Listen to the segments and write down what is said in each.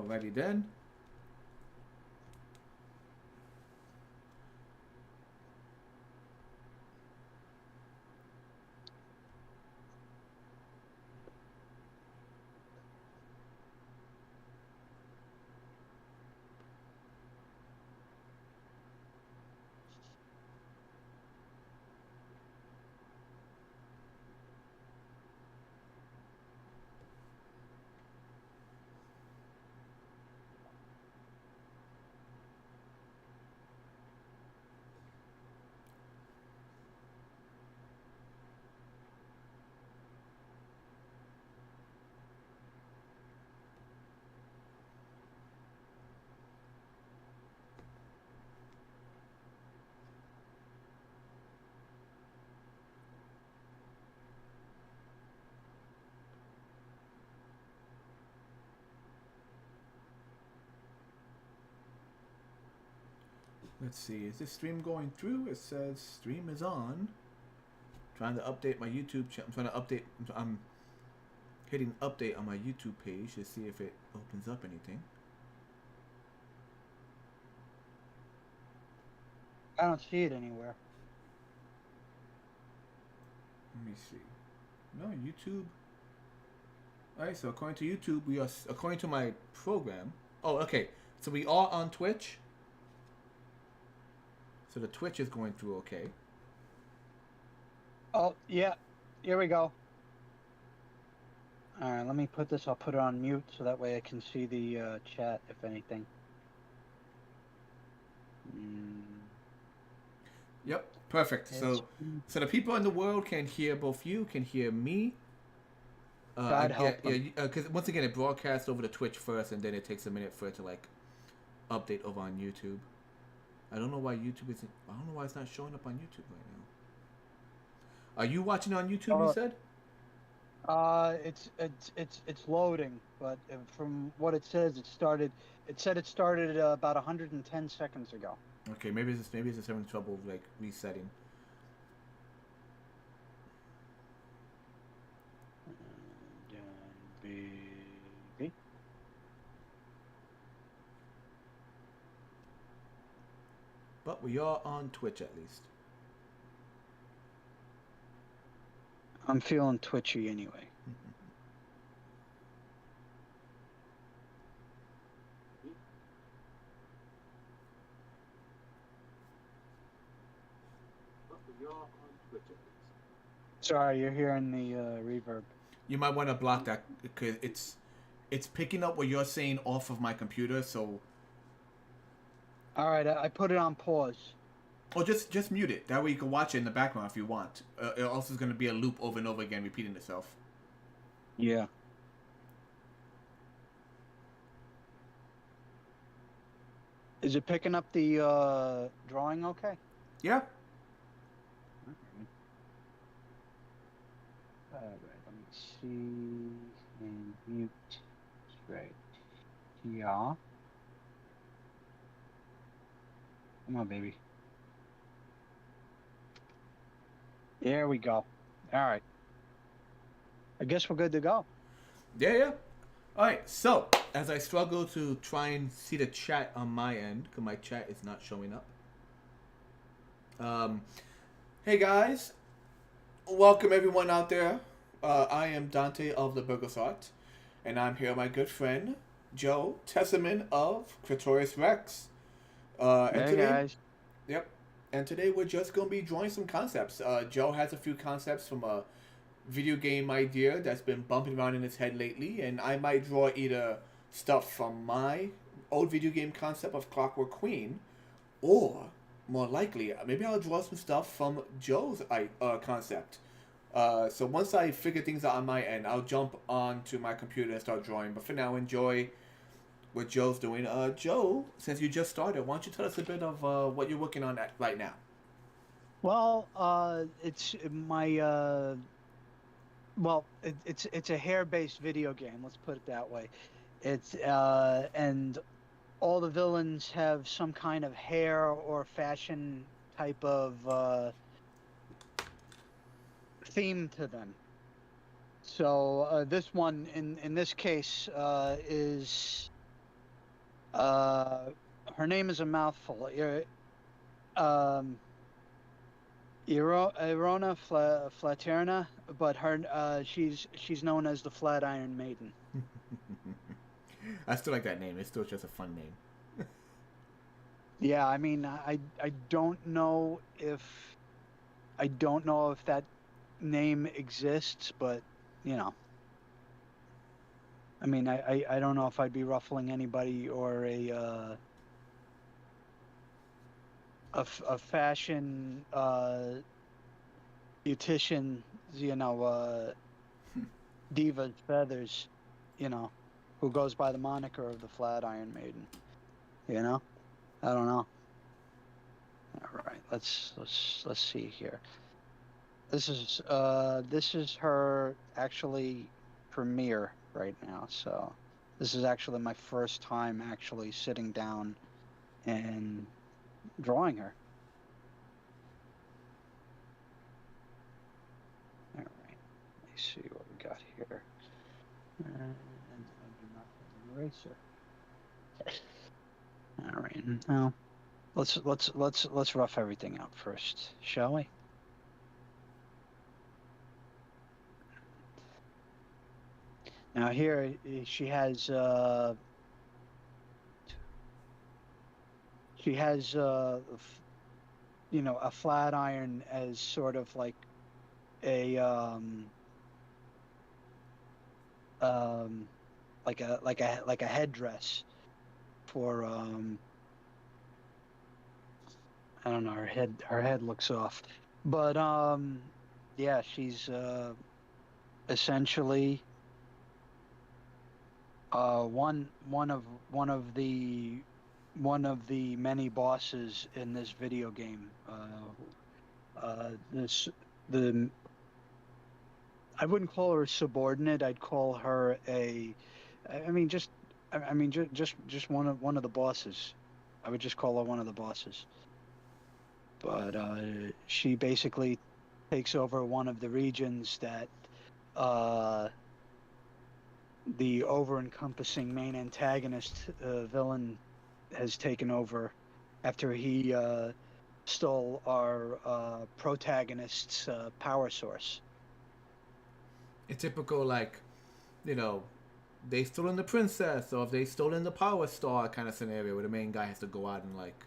Alrighty then. Let's see. Is this stream going through? It says stream is on. Trying to update my YouTube channel. I'm trying to update. I'm hitting update on my YouTube page to see if it opens up anything. I don't see it anywhere. Let me see. No, YouTube. Alright, so according to YouTube, we are, according to my program. Oh, okay. So we are on Twitch. So the Twitch is going through okay. Oh, yeah. Here we go. All right, let me put this. I'll put it on mute so that way I can see the chat, if anything. Yep, perfect. So the people in the world can hear both you, can hear me. God help them. Because once again, it broadcasts over the Twitch first, and then it takes a minute for it to like update over on YouTube. I don't know why YouTube isn't. I don't know why it's not showing up on YouTube right now. Are you watching on YouTube? You said. It's loading, but from what it says, it started. It said it started about 110 seconds ago. Okay, maybe it's just having trouble like resetting. Baby. But we are on Twitch at least. I'm feeling twitchy anyway. Sorry, you're hearing the reverb. You might want to block that because it's picking up what you're saying off of my computer. So. All right, I put it on pause. Or just mute it. That way you can watch it in the background if you want. It also is going to be a loop over and over again, repeating itself. Yeah. Is it picking up the drawing okay? Yeah. All right, let me see and mute straight. Yeah. Come on, baby. There we go. All right. I guess we're good to go. Yeah. All right. So, as I struggle to try and see the chat on my end, because my chat is not showing up. Hey guys, welcome everyone out there. I am Dante of the Burgos Art, and I'm here with my good friend Joe Tesserman of Creatoreus Rex. Hey guys. Yep. And today we're just going to be drawing some concepts. Joe has a few concepts from a video game idea that's been bumping around in his head lately, and I might draw either stuff from my old video game concept of Clockwork Queen, or more likely, maybe I'll draw some stuff from Joe's concept. So once I figure things out on my end, I'll jump onto my computer and start drawing. But for now, enjoy what Joe's doing. Joe, since you just started, why don't you tell us a bit of what you're working on right now? Well, it's my it's a hair-based video game. Let's put it that way. It's and all the villains have some kind of hair or fashion type of theme to them. So this one, in this case, is Uh, her name is a mouthful. Um, Irona Flaterna, but her she's known as the Flatiron Maiden. I still like that name. It's still just a fun name. Yeah, I mean, I don't know if that name exists, but you know, I mean, I don't know if I'd be ruffling anybody or a fashion beautician, diva's feathers, you know, who goes by the moniker of the Flatiron Maiden. You know, I don't know. All right, let's see here. This is her actually premiere right now. So this is actually my first time actually sitting down and drawing her. All right, let me see what we got here. And I do not have an eraser. All right, now let's rough everything out first, shall we? Now here she has a flat iron as sort of like a um like a headdress for I don't know, her head looks off. But yeah, she's essentially one of the many bosses in this video game. This the I wouldn't call her a subordinate. I'd call her I mean, just one of the bosses. I would just call her one of the bosses. But she basically takes over one of the regions that uh, the over-encompassing main antagonist villain has taken over after he stole our protagonist's power source. A typical, like, you know, they stolen the princess, or if they stolen the power star kind of scenario where the main guy has to go out and, like,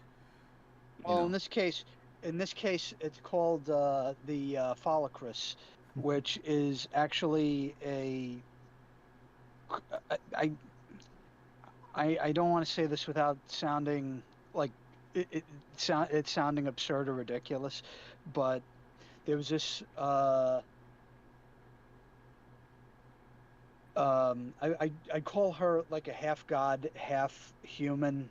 you Well, know. in this case, it's called the Follicrus, which is actually I I don't want to say this without sounding like it's sounding absurd or ridiculous, but there was this I call her like a half god, half human,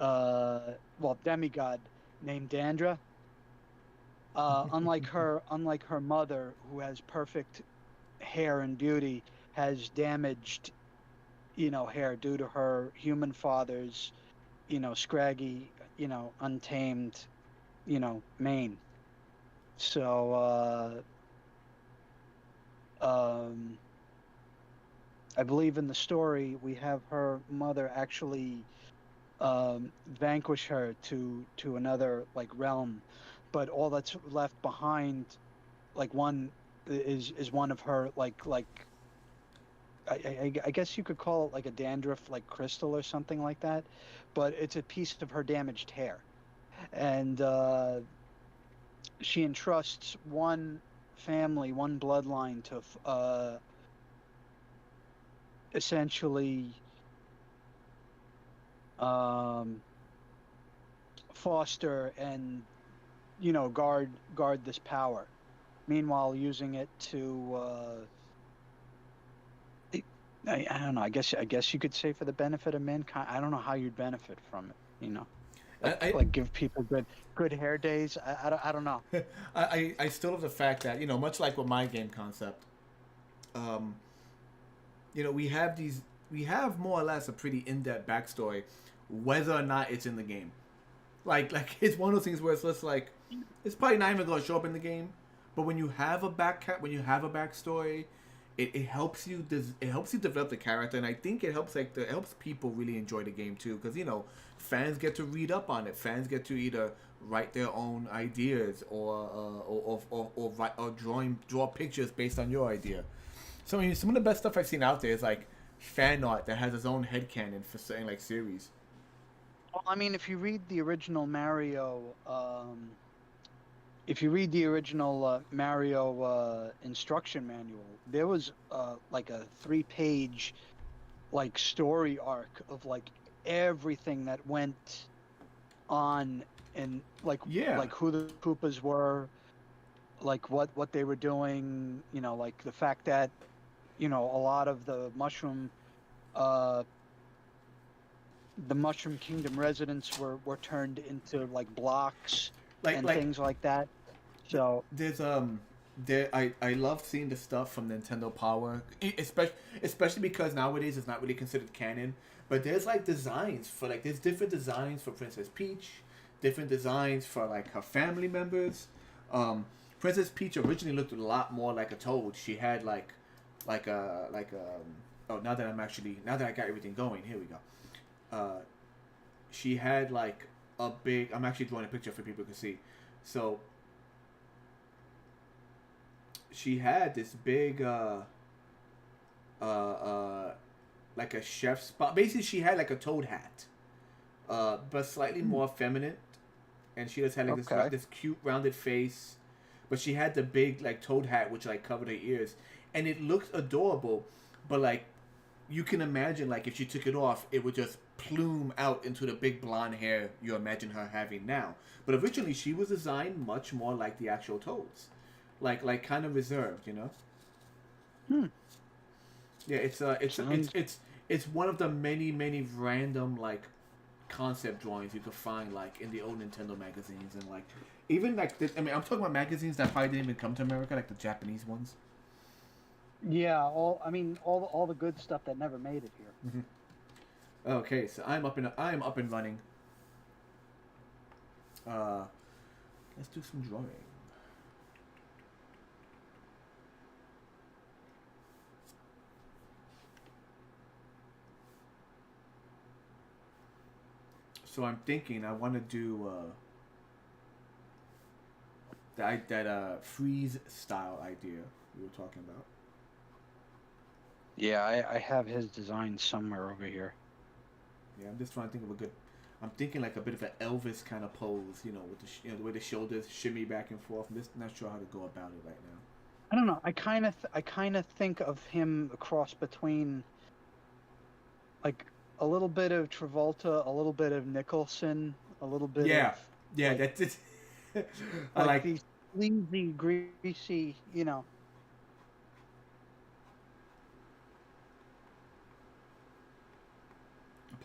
well, demigod named Dandra. Unlike her mother, who has perfect hair and beauty, has damaged, hair due to her human father's, scraggy, untamed, mane. So, I believe in the story we have her mother actually vanquish her to another like realm, but all that's left behind, like one is one of her I guess you could call it like a dandruff like crystal or something like that, but it's a piece of her damaged hair, and she entrusts one family, one bloodline to essentially um, foster and guard this power. Meanwhile, using it to I don't know. I guess you could say for the benefit of mankind. I don't know how you'd benefit from it. I, Like give people good hair days. I don't know. I still love the fact that, much like with my game concept, um, we have more or less a pretty in-depth backstory, whether or not it's in the game. Like it's one of those things where it's just like, it's probably not even going to show up in the game, but when you have a backstory, it helps you it helps you develop the character, and I think it helps it helps people really enjoy the game too, because fans get to read up on it. Fans get to either write their own ideas or write or draw pictures based on your idea. So I mean, some of the best stuff I've seen out there is like fan art that has its own headcanon for certain like series. Well, I mean, if you read the original Mario instruction manual, there was like a 3-page like story arc of like everything that went on and Yeah, like who the Koopas were, like what they were doing, like the fact that a lot of uh the Mushroom Kingdom residents were turned into like blocks like and like things like that. So there's there I love seeing the stuff from Nintendo Power, especially because nowadays it's not really considered canon. But there's like designs for like there's different designs for Princess Peach, different designs for like her family members. Um, Princess Peach originally looked a lot more like a toad. She had like oh, now that I got everything going, here we go. Uh, she had like a big. I'm actually drawing a picture for people to see. So she had this big uh like a chef spot. Basically, she had like a toad hat, but slightly hmm, more feminine. And she just had like okay. this cute rounded face, but she had the big like toad hat which like covered her ears, and it looked adorable. But like you can imagine like if she took it off, it would just plume out into the big blonde hair you imagine her having now. But originally, she was designed much more like the actual toads, like kind of reserved, you know. Hmm. Yeah, Sounds it's one of the many random like concept drawings you could find like in the old Nintendo magazines and like even like I mean I'm talking about magazines that probably didn't even come to America, like the Japanese ones. Yeah, all the good stuff that never made it here. Mm-hmm. Okay, so I'm up and running. Uh, let's do some drawing. So I'm thinking I want to do that freeze style idea we were talking about. Yeah, I have his design somewhere over here. Yeah, I'm just trying to think of a good. I'm thinking like a bit of an Elvis kind of pose, with the way the shoulders shimmy back and forth. I'm just not sure how to go about it right now. I don't know. I kind of think of him a cross between like a little bit of Travolta, a little bit of Nicholson, a little bit Yeah, of yeah, like that's it. I like like. these sleazy, greasy.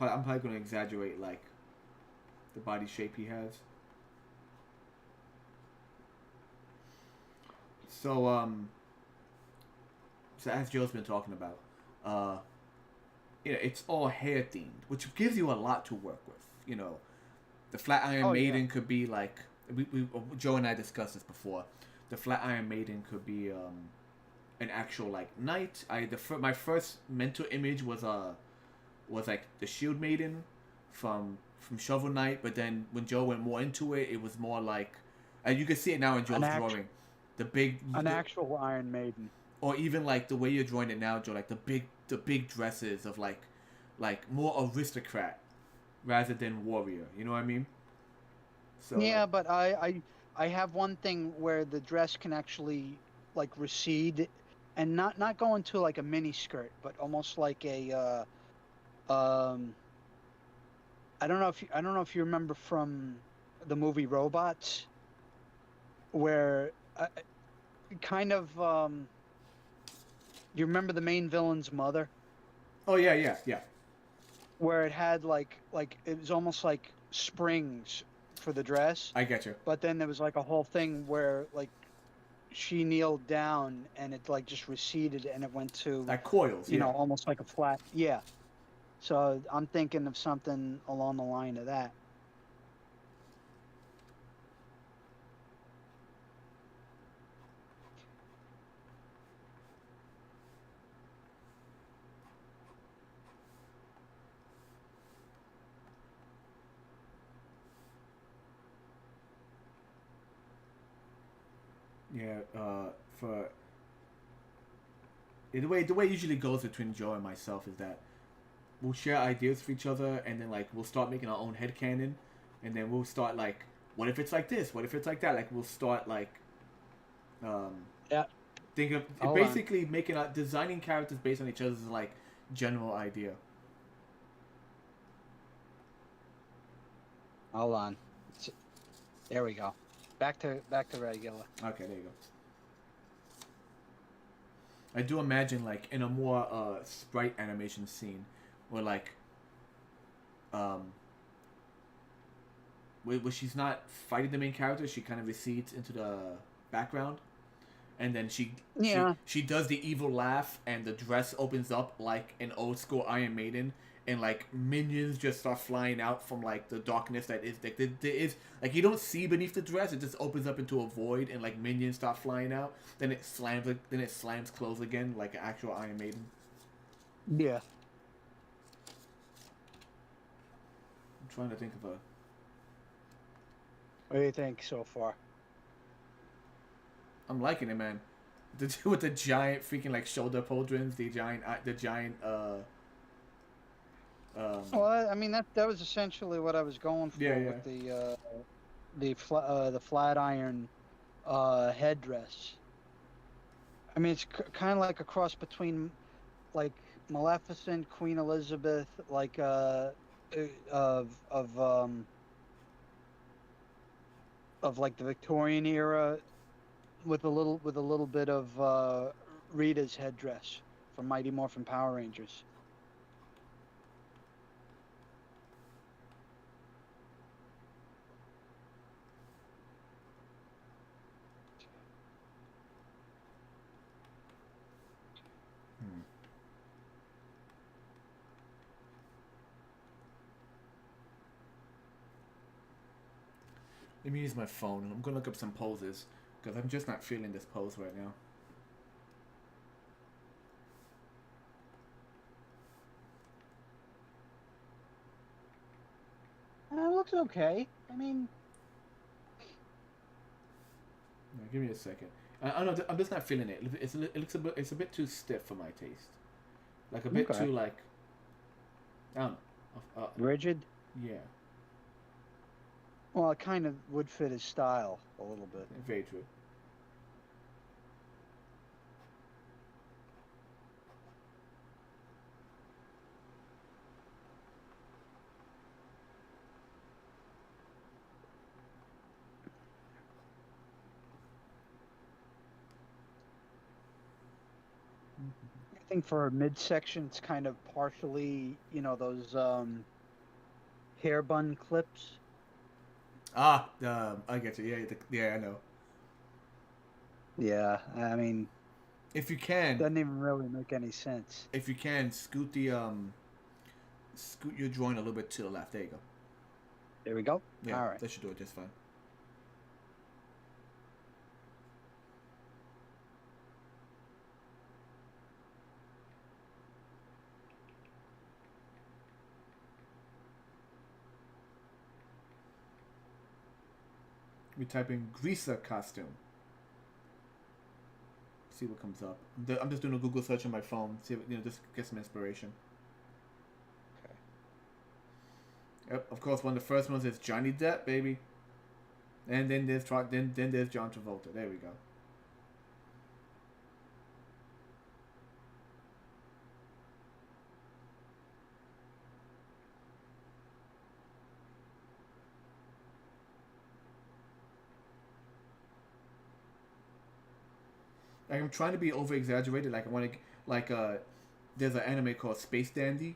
I'm probably going to exaggerate like the body shape he has. So so as Joe's been talking about, uh, it's all hair themed, which gives you a lot to work with. The Flat Iron Oh yeah, Maiden could be like we Joe and I discussed this before. The Flat Iron Maiden could be an actual like knight. My first mental image was like the Shield Maiden from Shovel Knight, but then when Joe went more into it, it was more like, and you can see it now in an Joe's act drawing, the big, an actual Iron Maiden. or even like the way you're drawing it now, Joe, like the big dresses of like more aristocrat rather than warrior. You know what I mean? So like, Yeah, but I have one thing where the dress can actually like recede and not go into like a mini skirt, but almost like a um I don't know if you remember from the movie Robots where kind of you remember the main villain's mother oh yeah, where it had like it was almost like springs for the dress, I get you. but then there was like a whole thing where like she kneeled down and it like just receded and it went to Like coils, yeah. almost like a flat, yeah. So I'm thinking of something along the line of that. Yeah. For the way it usually goes between Joe and myself is that we'll share ideas for each other, and then like we'll start making our own headcanon, and then we'll start like, what if it's like this? What if it's like that? Like we'll start like um, Yeah. thinking of Hold on. basically making designing characters based on each other's like general idea. Hold on. It's, there we go. Back to regular. Okay, there you go. I do imagine like in a more sprite animation scene where like um where she's not fighting the main character, she kind of recedes into the background, and then Yeah. she does the evil laugh, and the dress opens up like an old school Iron Maiden, and like minions just start flying out from like the darkness that is like there is like you don't see beneath the dress, it just opens up into a void, and like minions start flying out. Then it slams closed again like an actual Iron Maiden. Yeah. I'm trying to think of a. What do you think so far? I'm liking it, man. With the giant freaking like shoulder pauldrons, the giant Well, I mean that was essentially what I was going for yeah, with the flat iron headdress. I mean, it's kind of like a cross between like Maleficent, Queen Elizabeth, like of like the Victorian era with a little bit of Rita's headdress from Mighty Morphin Power Rangers. hmm. Let me use my phone. I'm gonna look up some poses because I'm just not feeling this pose right now. It looks okay. I mean, Yeah, give me a second. I don't know. I'm just not feeling it. It's a bit too stiff for my taste. Like a bit okay. too like I don't know. Rigid. Yeah, Well, it kind of would fit his style a little bit. very true. I think for a midsection, it's kind of partially, those hair bun clips. I get you. Yeah, yeah, I know. Yeah, I mean, If you can, doesn't even really make any sense. if you can, scoot your drawing a little bit to the left. There you go. There we go. Yeah, All right. that should do it just fine. We type in greaser costume. See what comes up. I'm just doing a Google search on my phone. See, just get some inspiration. Okay. Yep, of course, one of the first ones is Johnny Depp, baby. And then there's then there's John Travolta. There we go. Like I'm trying to be over exaggerated. Like I want to there's an anime called Space Dandy,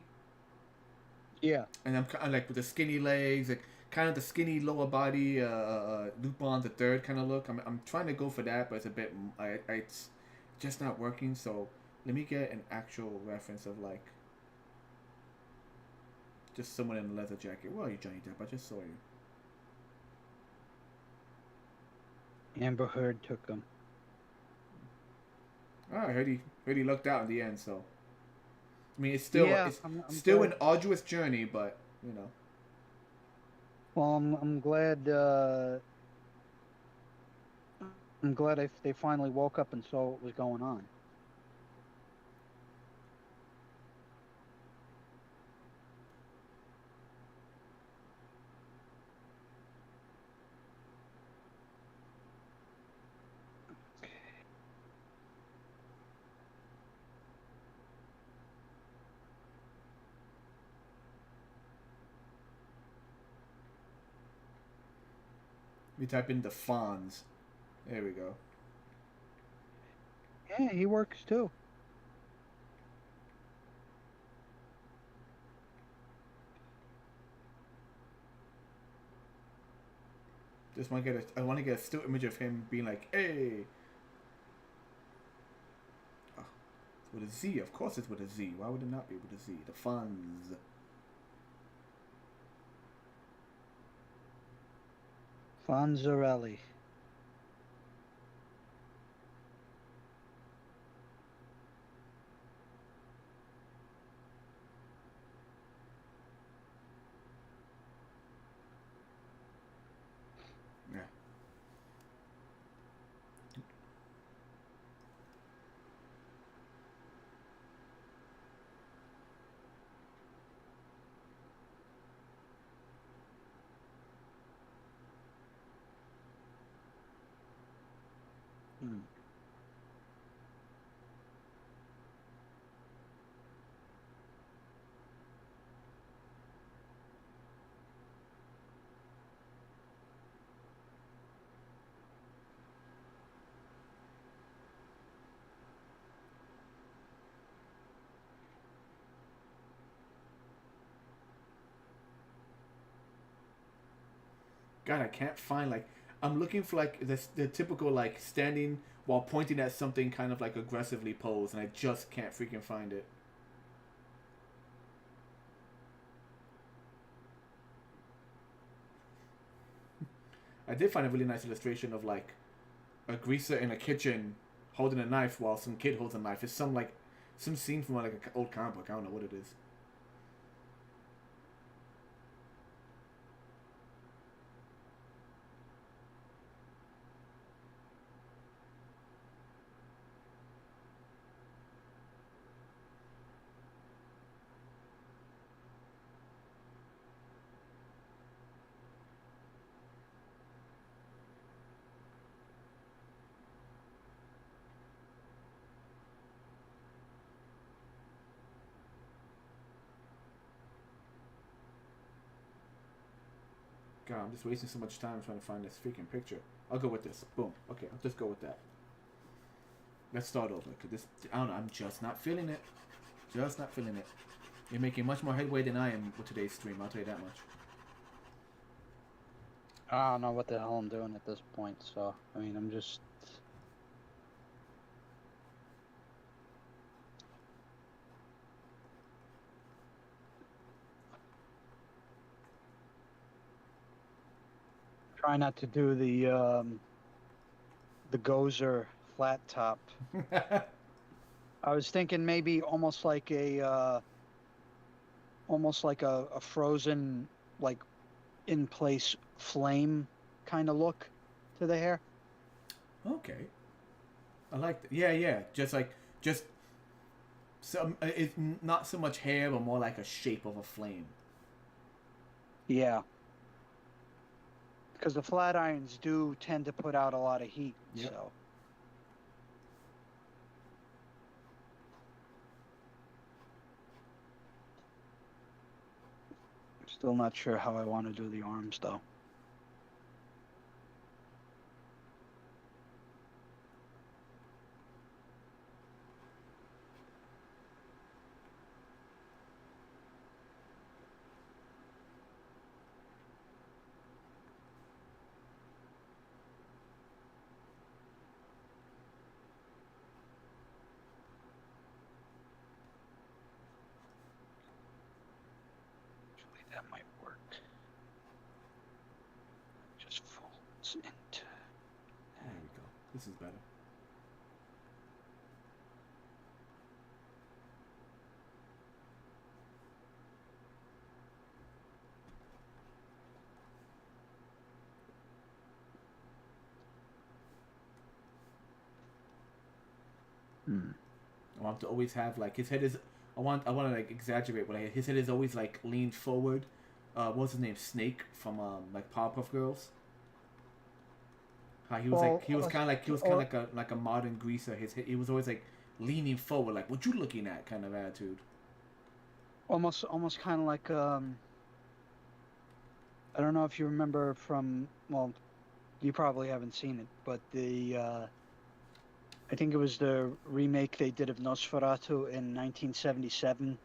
Yeah. and I'm kind of like with the skinny legs, like kind of the skinny lower body, Lupin the Third kind of look. I'm trying to go for that, but it's a bit it's just not working. So let me get an actual reference of like just someone in a leather jacket. Where are you, Johnny Depp? I just saw you. Amber Heard took them. Oh, I heard he lucked out in the end. So I mean, it's I'm still glad. an arduous journey, but you know. Well, I'm glad. I'm glad they finally woke up and saw what was going on. We type in the Fonz. There we go. Yeah, he works too. Just want to get I want to get a still image of him being like, "Hey." Oh, it's with a Z. Of course, it's with a Z. Why would it not be with a Z? The Fonz. Fonzarelli. Yeah. Hmm. God, I can't find like I'm looking for like the typical like standing while pointing at something kind of like aggressively pose, and I just can't freaking find it. I did find a really nice illustration of like a greaser in a kitchen holding a knife while some kid holds a knife. It's some scene from like an old comic book. I don't know what it is. God, I'm just wasting so much time trying to find this freaking picture. I'll go with this. Boom. Okay, I'll just go with that. Let's start over. Cause this, I don't know. I'm just not feeling it. Just not feeling it. You're making much more headway than I am with today's stream. I'll tell you that much. I don't know what the hell I'm doing at this point. So I mean, I'm just. Try not to do the Gozer flat top. I was thinking maybe almost like a frozen, like in place flame kind of look to the hair. Okay. I like that. Yeah, yeah. Just some. It's not so much hair, but more like a shape of a flame. Yeah, because the flat irons do tend to put out a lot of heat. Yep. So I'm still not sure how I want to do the arms though. Actually, that might work. Just folds into. There we go. This is better. Hmm. I want to always have like his head is. I want to like exaggerate, but like, his head is always like leaned forward. What's his name? Snake from like Powerpuff Girls. How he was like Well, he was kind of like a modern greaser. He was always like leaning forward, like what you looking at kind of attitude. almost kind of like I don't know if you remember from, well, you probably haven't seen it, but I think it was the remake they did of Nosferatu in 1977.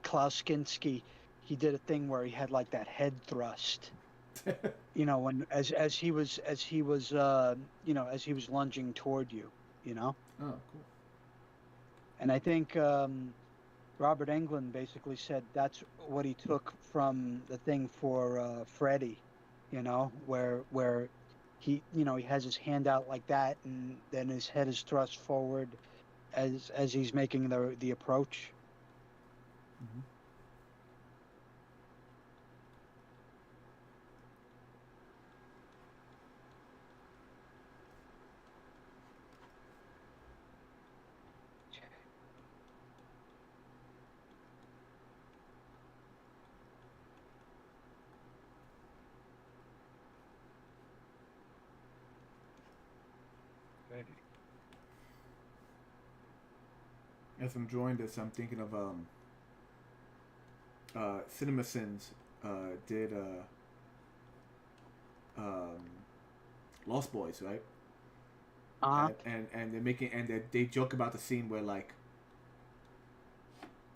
Klaus Kinski, he did a thing where he had like that head thrust. When as he was lunging toward you. You know, Oh, cool. and I think Robert Englund basically said that's what he took from the thing for Freddy. Where he has his hand out like that, and then his head is thrust forward as he's making the approach. Mm-hmm. Okay. As I'm drawing this, I'm thinking of CinemaSins did um, Lost Boys, right? Uh-huh. And they're making and they joke about the scene where like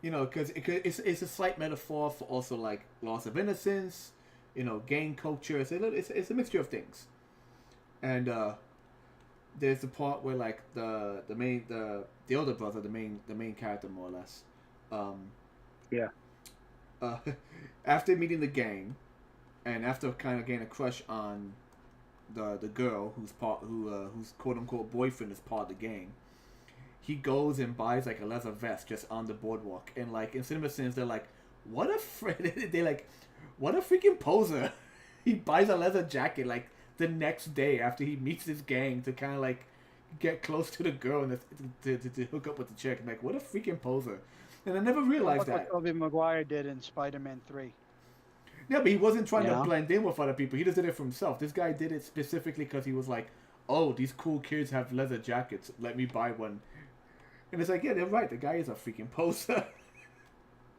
because it's a slight metaphor for also like loss of innocence, gang culture. It's a mixture of things, and there's the part where like the older brother, the main character more or less, um, Yeah. uh, after meeting the gang, and after kind of getting a crush on the girl whose quote unquote boyfriend is part of the gang, he goes and buys like a leather vest just on the boardwalk, and like in Cinema Sins they're like, what a they're like, what a freaking poser. He buys a leather jacket like the next day after he meets his gang to kind of like get close to the girl and to hook up with the chick. And like, what a freaking poser. And I never Don't realized look like that. Tobey Maguire did in Spider-Man 3. Yeah, but he wasn't trying You to know? blend in with other people. He just did it for himself. This guy did it specifically because he was like, oh, these cool kids have leather jackets. Let me buy one. And it's like, yeah, they're right. The guy is a freaking poser.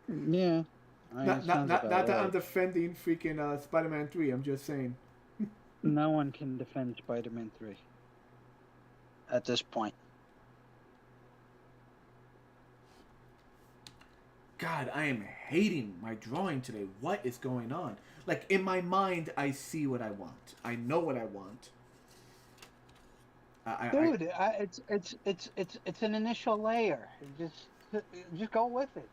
Yeah. not, It not, sounds not, about not that I'm right. defending freaking Spider-Man 3. I'm just saying. No one can defend Spider-Man 3 at this point. God, I am hating my drawing today. What is going on? Like, in my mind, I see what I want. I know what I want. I Dude, it's an initial layer. Just go with it.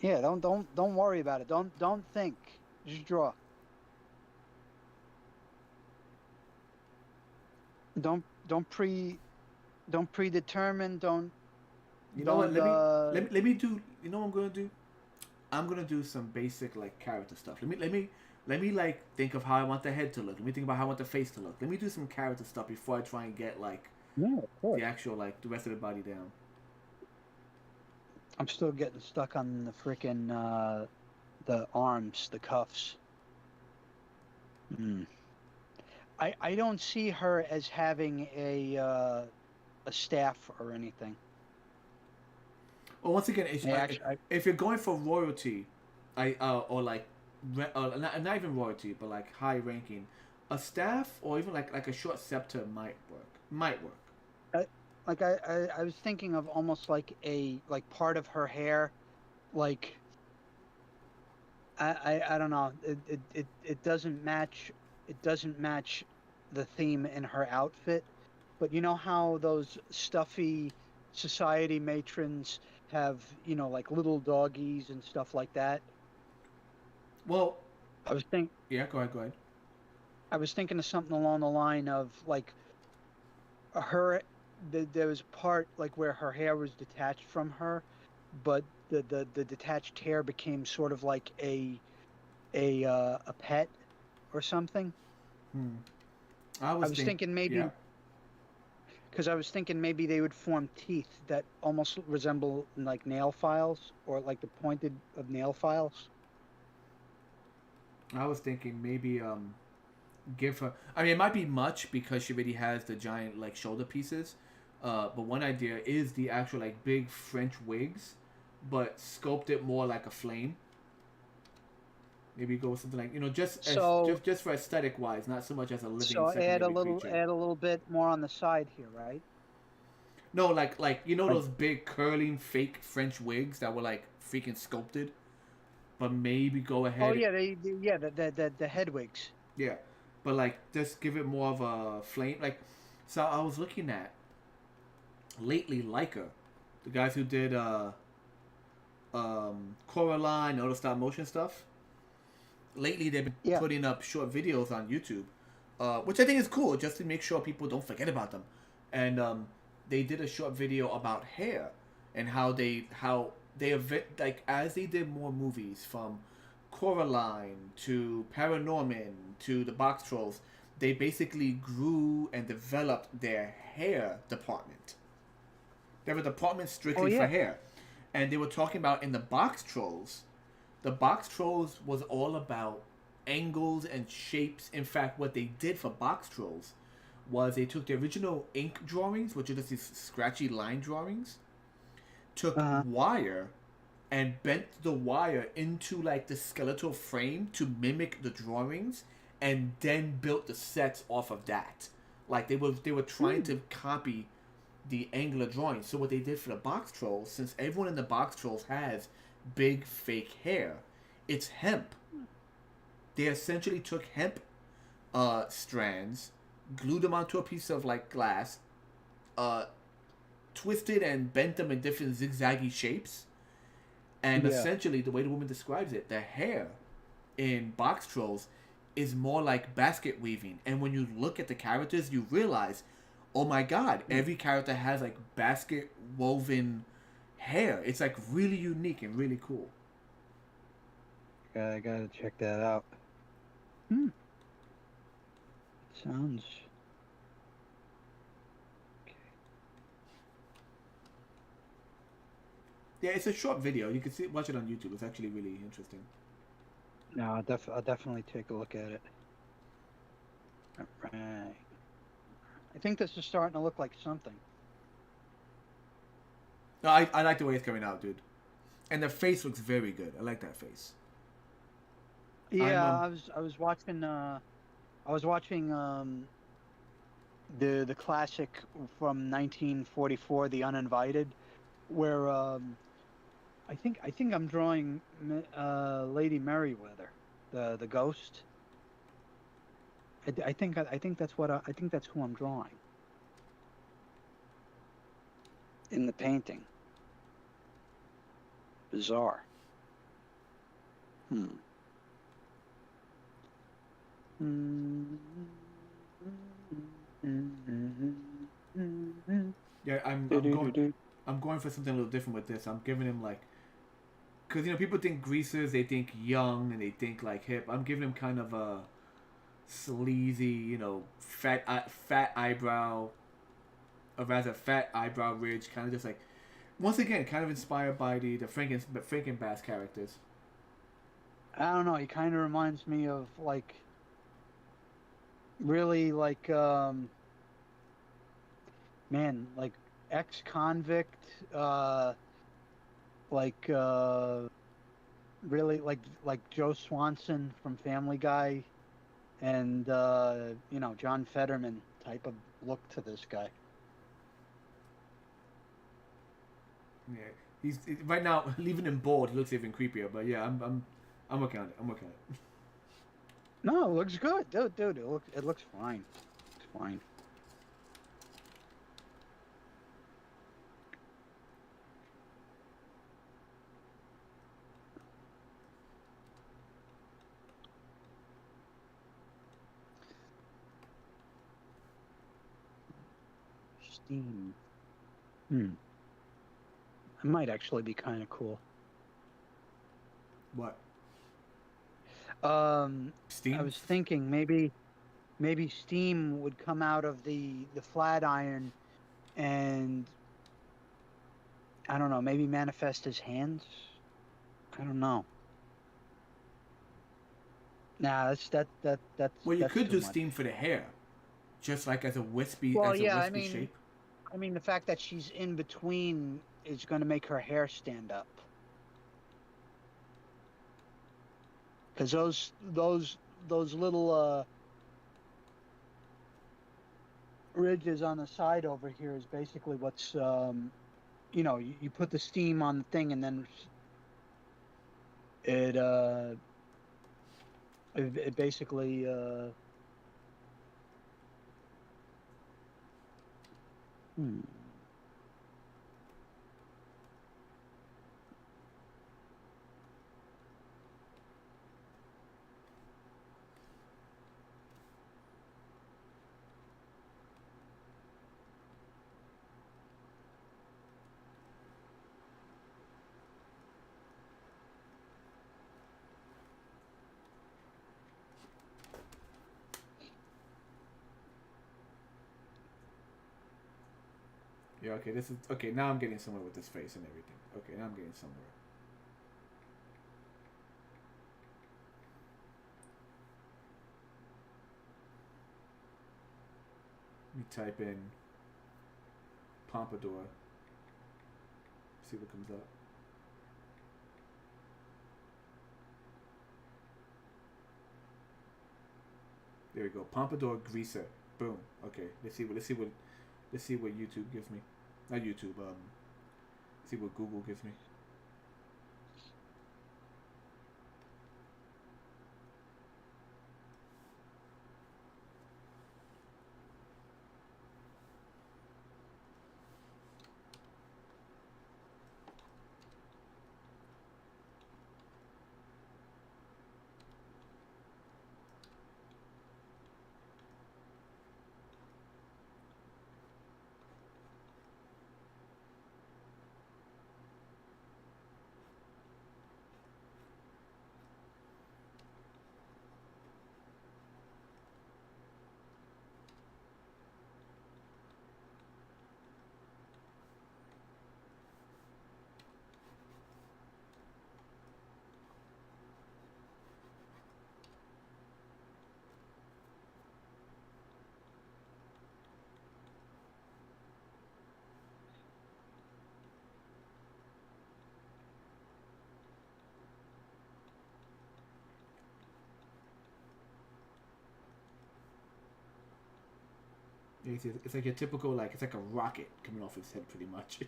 Yeah, don't worry about it. Don't think. Just draw. Don't don't pre don't predetermine. Don't You know what? don't Let me do. You know what I'm gonna do? I'm gonna do some basic like character stuff. Let me like think of how I want the head to look. Let me think about how I want the face to look. Let me do some character stuff before I try and get like Yeah, of the course. actual like the rest of the body down. I'm still getting stuck on the freaking the arms, the cuffs. Hmm. I don't see her as having a staff or anything. Well, once again, I actually, if you're going for royalty, or like not even royalty, but like high ranking, a staff or even like a short scepter might work. Might work. I was thinking of almost like a like part of her hair, like I don't know. It doesn't match. It doesn't match the theme in her outfit. But you know how those stuffy society matrons have, like little doggies and stuff like that. Well, I was think yeah. Go ahead. Go ahead. I was thinking of something along the line of like her. There was a part like where her hair was detached from her, but the detached hair became sort of like a pet or something. Hmm. I I was was think. thinking Yeah. because I was thinking maybe they would form teeth that almost resemble like nail files or like the pointed of nail files. I was thinking maybe give her. I mean, it might be much because she already has the giant like shoulder pieces. But one idea is the actual like big French wigs, but sculpt it more like a flame. Maybe go with something like So just for aesthetic wise, not so much as a living so secondary creature. add a little bit more on the side here, right? No, like Like those big curling fake French wigs that were like freaking sculpted, but maybe go oh ahead. yeah, yeah, the head wigs. Yeah, but like just give it more of a flame. Like, so I was looking at lately Leica, the guys who did Coraline, all the stop motion stuff. Lately, they've been Yeah. putting up short videos on YouTube, which I think is cool, just to make sure people don't forget about them. And they did a short video about hair and how they like as they did more movies from Coraline to Paranorman to the Box Trolls, they basically grew and developed their hair department. They have a department Oh strictly for yeah. hair, and they were talking about in the Box Trolls. The Box Trolls was all about angles and shapes. In fact, what they did for Box Trolls was they took the original ink drawings, which are just these scratchy line drawings, took Uh-huh. wire and bent the wire into like the skeletal frame to mimic the drawings, and then built the sets off of that. Like they were trying Hmm. to copy the angular drawing. So what they did for the Box Trolls, since everyone in the Box Trolls has big fake hair, it's hemp. They essentially took hemp strands, glued them onto a piece of like glass, uh, twisted and bent them in different zigzaggy shapes, and Yeah. essentially the way the woman describes it, the hair in Box Trolls is more like basket weaving. And when you look at the characters, you realize, oh my god, every character has like basket woven hair. It's like really unique and really cool. I gotta check that out. Hmm. Sounds okay. Yeah, it's a short video. You can watch it on YouTube. It's actually really interesting. No, I'll definitely take a look at it. All right. I think this is starting to look like something. No, I like the way it's coming out, dude. And the face looks very good. I like that face. I'm Yeah, I was watching the classic from 1944, The Uninvited, where I think I'm drawing Lady Merriweather, the ghost. I think that's I think that's who I'm drawing in the painting. Bizarre. Hmm. Yeah, Do-do-do-do. I'm going for something a little different with this. I'm giving him like, because people think greasers, they think young and they think like hip. I'm giving him kind of a sleazy, fat eyebrow, or rather fat eyebrow ridge, kind of just like, once again, kind of inspired by the Frankenbass characters. I don't know. He kind of reminds me of like really like man, like ex-convict, like really like Joe Swanson from Family Guy, and John Fetterman type of look to this guy. Yeah, right now leaving him bald. He looks even creepier. But yeah, I'm working on it. I'm working on it. No, it looks good, dude. It looks fine. It's fine. Steam. Hmm. It might actually be kind of cool. What? I Steam? was thinking maybe steam would come out of the flat iron and I don't know, maybe manifest his hands. I don't know. Nah, Well, you that's could too do much. steam for the hair, just like Well, as a yeah, wispy shape. I mean, the fact that she's in between is going to make her hair stand up. Because those little ridges on the side over here is basically what's you know, you put the steam on the thing and then it it basically hmm. Yeah, okay, this is okay. Now I'm getting somewhere with this face and everything. Okay, now I'm getting somewhere. Let me type in pompadour. See what comes up. There we go. Pompadour greaser. Boom. Okay. Let's see what YouTube gives me. Not YouTube. See what Google gives me. Yeah, it's like your typical like it's like a rocket coming off his head, pretty much.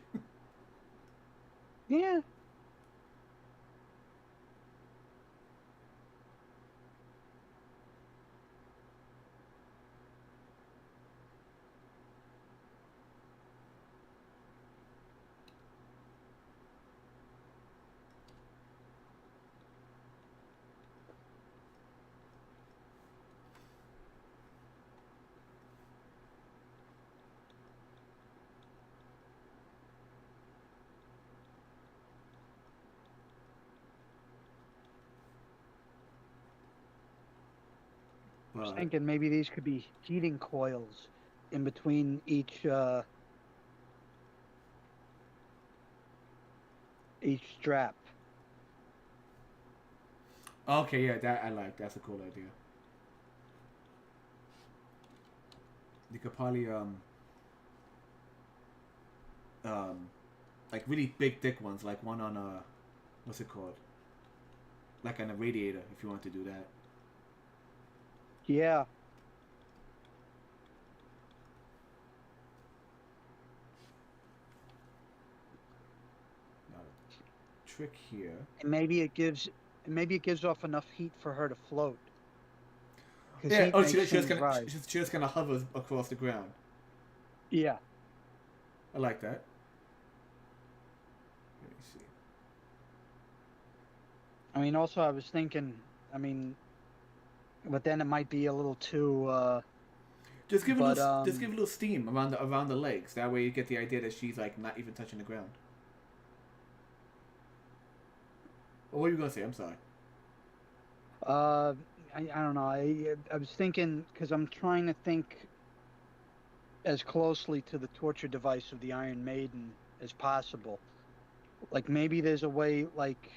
Yeah. I was But thinking maybe these could be heating coils in between each strap. okay, yeah, that I like. That's a cool idea. You could probably um like really big thick ones, like one on a what's it called? Like on a radiator, if you want to do that. Yeah. Now the trick here. And maybe it gives off enough heat for her to float because Yeah. heat Oh, makes things rise. she just kind of hovers across the ground. Yeah. I like that. Let me see. I mean, also I was thinking, I mean, but then it might be a little too but Just give a little steam around the legs. That way you get the idea that she's like not even touching the ground. What were you gonna say? I'm sorry. uh I don't know. I was thinking because I'm trying to think as closely to the torture device of the Iron Maiden as possible. Like maybe there's a way, like,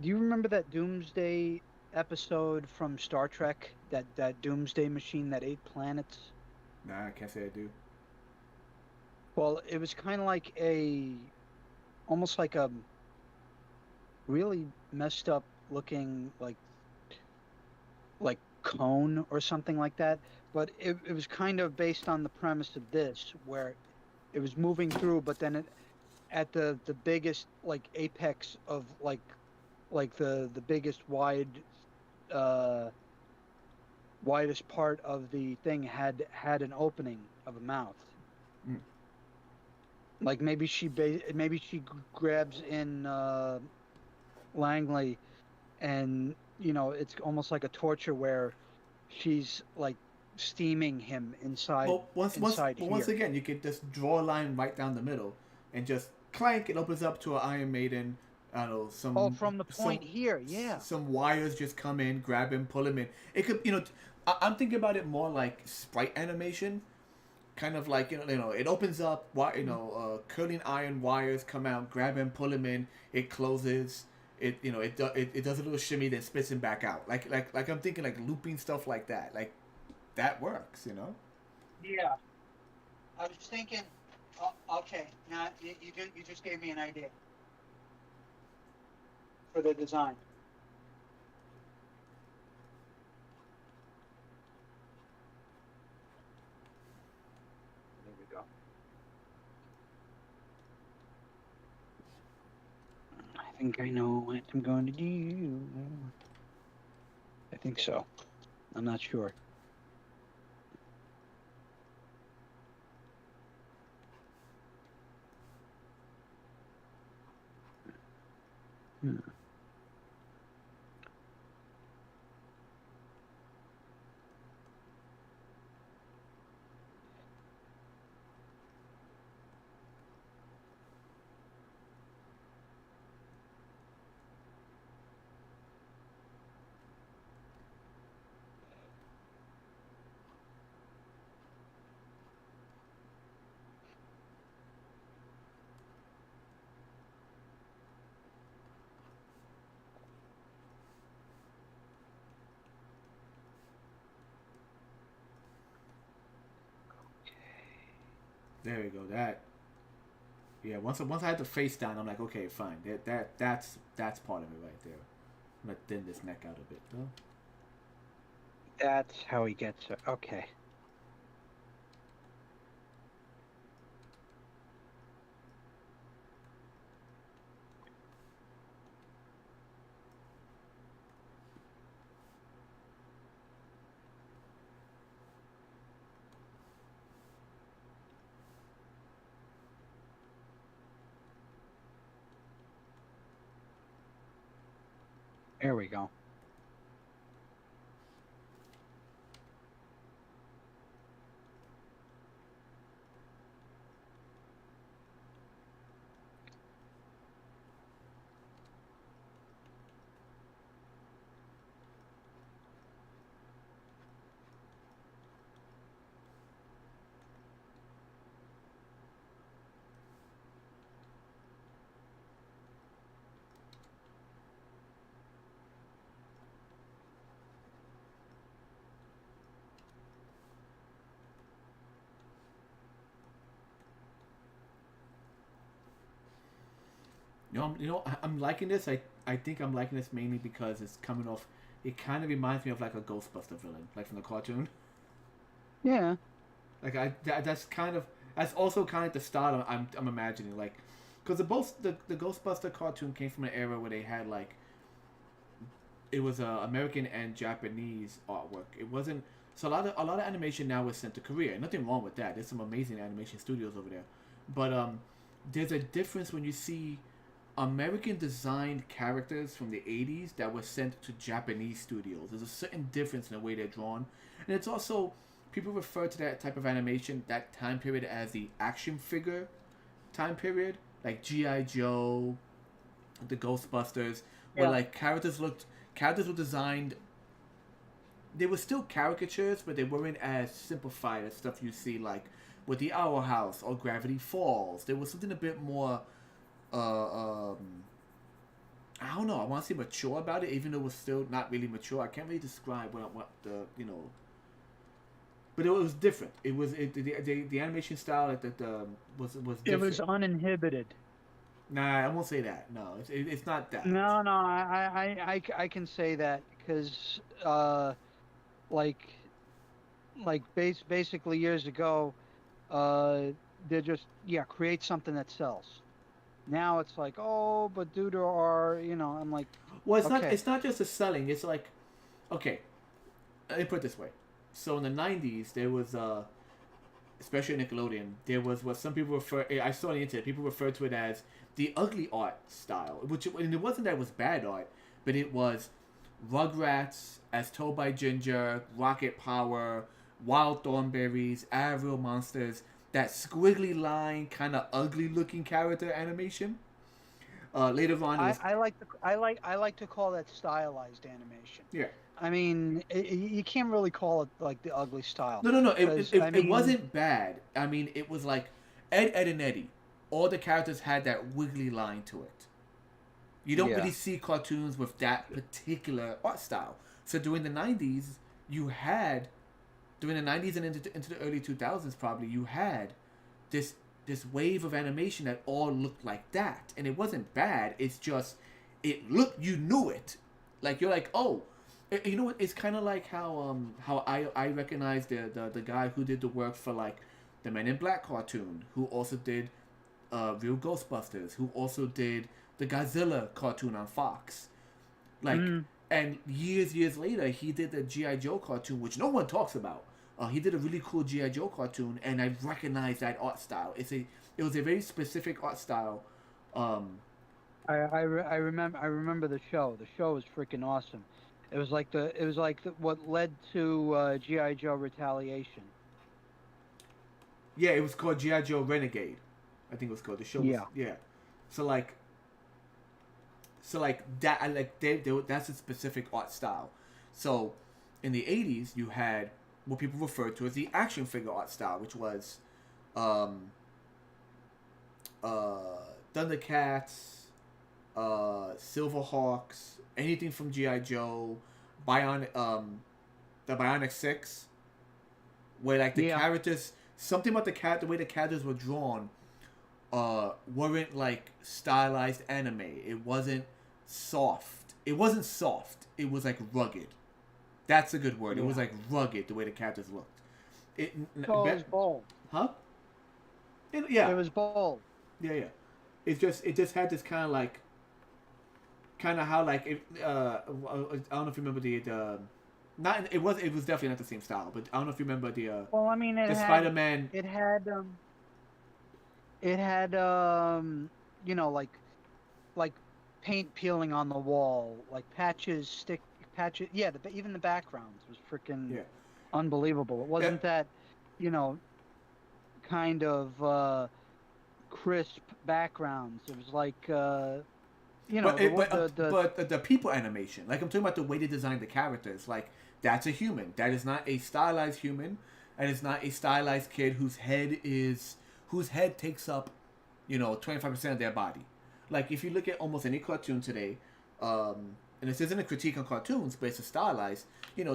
do you remember that Doomsday episode from Star Trek? That Doomsday machine that ate planets? Nah, I can't say I do. Well, it was kind of like almost like a really messed up looking like cone or something like that. But it was kind of based on the premise of this, where it was moving through, but then at the biggest like apex of like the biggest uh widest part of the thing had an opening of a mouth. Mm. Like maybe she grabs in Langley, and it's almost like a torture where she's like steaming him Well, inside once here. again, you could just draw a line right down the middle, and just clank. It opens up to an Iron Maiden. I don't know, Oh, from the point here, yeah. some wires just come in, grab him, pull him in. It could, I'm thinking about it more like sprite animation, kind of like it opens up, curling iron wires come out, grab him, pull him in, it closes. It does a little shimmy, then spits him back out. Like I'm thinking like looping stuff like that. Like that works. Yeah, I was thinking. Okay, now you just gave me an idea for the design. There we go. I think I know what I'm going to do. I think so. I'm not sure. Hmm. There we go. Yeah. Once I had the face down, I'm like, okay, fine. That's part of it right there. I'm gonna thin this neck out a bit though. That's how he gets it. Okay. There we go. I'm liking this. I think I'm liking this mainly because it's coming off. It kind of reminds me of like a Ghostbuster villain, like from the cartoon. Yeah. Like that's also kind of the style I'm imagining. Like, because the Ghostbuster cartoon came from an era where they had like it was American and Japanese artwork. It wasn't so a lot of animation now is sent to Korea. Nothing wrong with that. There's some amazing animation studios over there, but there's a difference when you see American designed characters from the 80s that were sent to Japanese studios. There's a certain difference in the way they're drawn. And it's also, people refer to that type of animation, that time period, as the action figure time period. Like G.I. Joe, the Ghostbusters, where Yeah. like characters were designed, they were still caricatures, but they weren't as simplified as stuff you see like with the Owl House or Gravity Falls. There was something a bit more, I don't know. I want to say mature about it, even though it was still not really mature. I can't really describe what the but it was different. It was the animation style was different. It was uninhibited. Nah, I won't say that. No, it's not that. No, no, I can say that because like basically years ago, uh, they're just create something that sells. Now it's like, oh, but due to our, I'm like, Well, it's not. okay, It's not just the selling. It's like, okay, let me put it this way. So in the '90s, there was especially Nickelodeon, there was what some people refer. I saw on the internet. People refer to it as the ugly art style, which and it wasn't that it was bad art, but it was Rugrats as told by Ginger, Rocket Power, Wild Thornberries, Aerial Monsters. That squiggly line, kind of ugly looking character animation. Later on, it was I like to call that stylized animation. yeah. I mean, you can't really call it like the ugly style No, no, no. because I It mean, wasn't bad. I mean, it was like Ed, and Eddie. All the characters had that wiggly line to it. You don't yeah, really see cartoons with that particular art style. So during the '90s, you had during the '90s and into the early 2000s, probably you had this this wave of animation that all looked like that, and it wasn't bad. It's just it looked you knew it, like you're like oh. You know what? It's kind of like how I recognize the guy who did the work for like the Men in Black cartoon, who also did Real Ghostbusters, who also did the Godzilla cartoon on Fox. Like, mm, and years later, he did the GI Joe cartoon, which no one talks about. He did a really cool GI Joe cartoon, and I recognize that art style. It was a very specific art style. Um, I remember the show. The show was freaking awesome. It was like what led to GI Joe Retaliation. yeah, it was called GI Joe Renegade. I think it was called. The show was Yeah, yeah. So like that I like that's a specific art style. So in the '80s you had what people referred to as the action figure art style, which was um, Thundercats, Silverhawks, anything from GI Joe, Bionic the Bionic Six, where like the yeah, characters something about the way the characters were drawn weren't like stylized anime. It wasn't soft. It wasn't soft. It was like rugged. That's a good word. It was yeah. like rugged the way the characters looked. It, So it was bold. huh? It Yeah, was bold. yeah, yeah. It just had this kind of how like I don't know if you remember the not it was definitely not the same style, but I don't know if you remember Well, I mean, the Spider Man. it had it had like like paint peeling on the wall, like patches. Yeah, even the backgrounds was freaking Yeah, unbelievable. It yeah. wasn't that, you know, kind of crisp backgrounds. It was like But the but the people animation, like I'm talking about the way they designed the characters, like that's a human. That is not a stylized human, and it's not a stylized kid whose head takes up, 25% of their body. Like if you look at almost any cartoon today, and this isn't a critique on cartoons, but it's a stylized.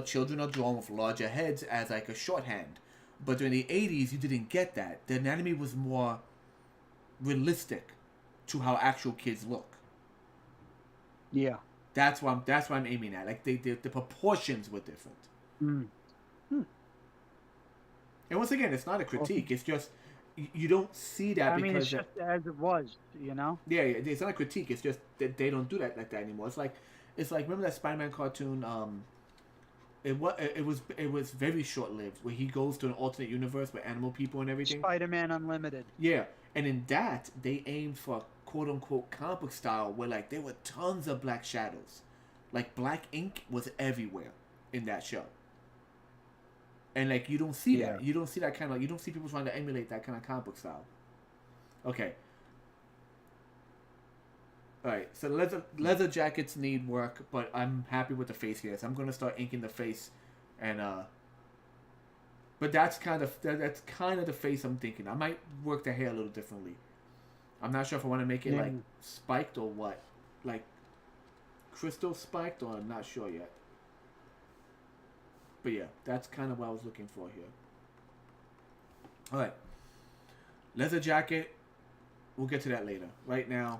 Children are drawn with larger heads as like a shorthand. But during the '80s, you didn't get that. The anatomy was more realistic to how actual kids look. yeah. That's what I'm aiming at. Like the proportions were different. Mm. Hmm. And once again, it's not a Awesome. critique. It's just you don't see that I mean, it's because just as it was. yeah, it's not a critique. It's just that they don't do that like that anymore. It's like remember that Spider-Man cartoon. It was very short lived where he goes to an alternate universe with animal people and everything. Spider-Man Unlimited. Yeah, and in that they aimed for quote unquote comic book style where like there were tons of black shadows, like black ink was everywhere in that show. And like you don't see Yeah. that. You don't see that kind of. You don't see people trying to emulate that kind of comic book style. Okay. All right. So leather jackets need work, but I'm happy with the face here. So I'm gonna start inking the face, and But that's kind of the face I'm thinking. I might work the hair a little differently. I'm not sure if I want to make it Yeah. like spiked or what, like crystal spiked, or I'm not sure yet. But yeah, that's kind of what I was looking for here. All right, leather jacket. We'll get to that later. Right now,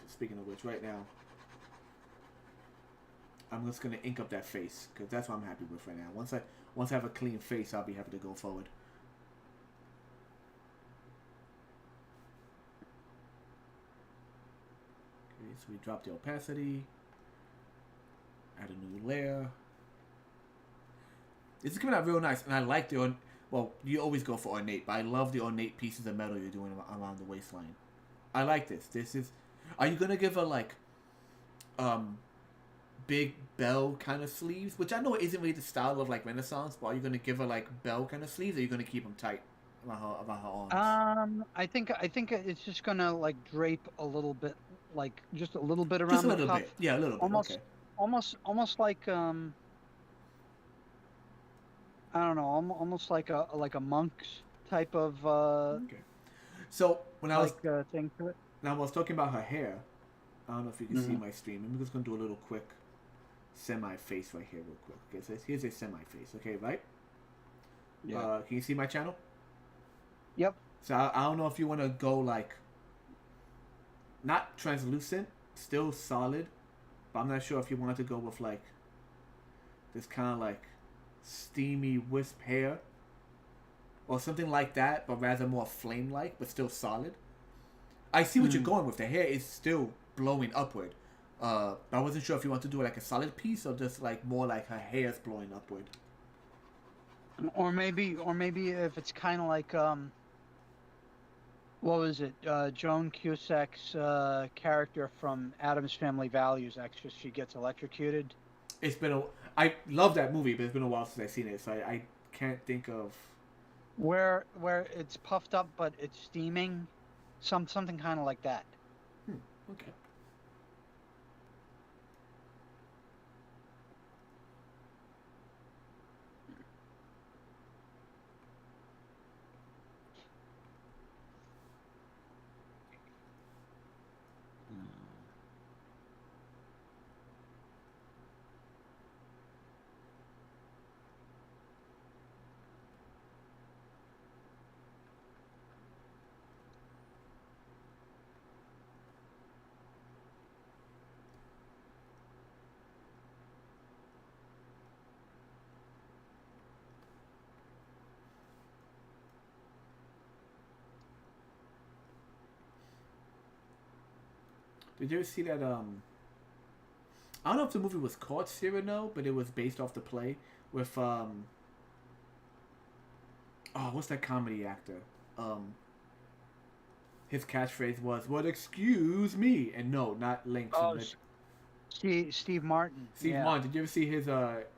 speaking of which, right now, I'm just gonna ink up that face because that's what I'm happy with right now. Once I have a clean face, I'll be happy to go forward. Okay, so we drop the opacity. Add a new layer. This is coming out real nice, and I like the well, you always go for ornate, but I love the ornate pieces of metal you're doing around the waistline. I like this. This is. Are you gonna give her like, big bell kind of sleeves? Which I know isn't really the style of like Renaissance, but are you gonna give her like bell kind of sleeves, or are you gonna keep them tight around her arms? I think it's just gonna like drape a little bit, like just a little bit Just around a the little cuff, bit. Yeah, a little bit. almost, Okay. almost like I don't know, almost like a monk's type of Okay. So thing to it. when I was talking about her hair, I don't know if you can see Hmm. my stream. I'm just gonna do a little quick semi face right here, real quick. Okay, so here's a semi face. Okay, right? Yeah. Can you see my channel? Yep. So I don't know if you want to go like not translucent, still solid, but I'm not sure if you want to go with like this kind of like steamy wisp hair or something like that, but rather more flame like, but still solid. I see what you're Mm. going with. The hair is still blowing upward. I wasn't sure if you want to do like a solid piece or just like more like her hair's blowing upward. Or maybe if it's kind of like what was it? Joan Cusack's character from Adam's Family Values. Actually, she gets electrocuted. It's been a. I love that movie, but it's been a while since I've seen it, so I can't think of. Where it's puffed up but it's steaming, something kind of like that. Okay. Did you ever see that? I don't know if the movie was called Cyrano, but it was based off the play with Oh, what's that comedy actor? His catchphrase was "What? Excuse me," and no, not Link from Oh, the Steve Martin. Steve Yeah. Martin. Did you ever see his Cyrano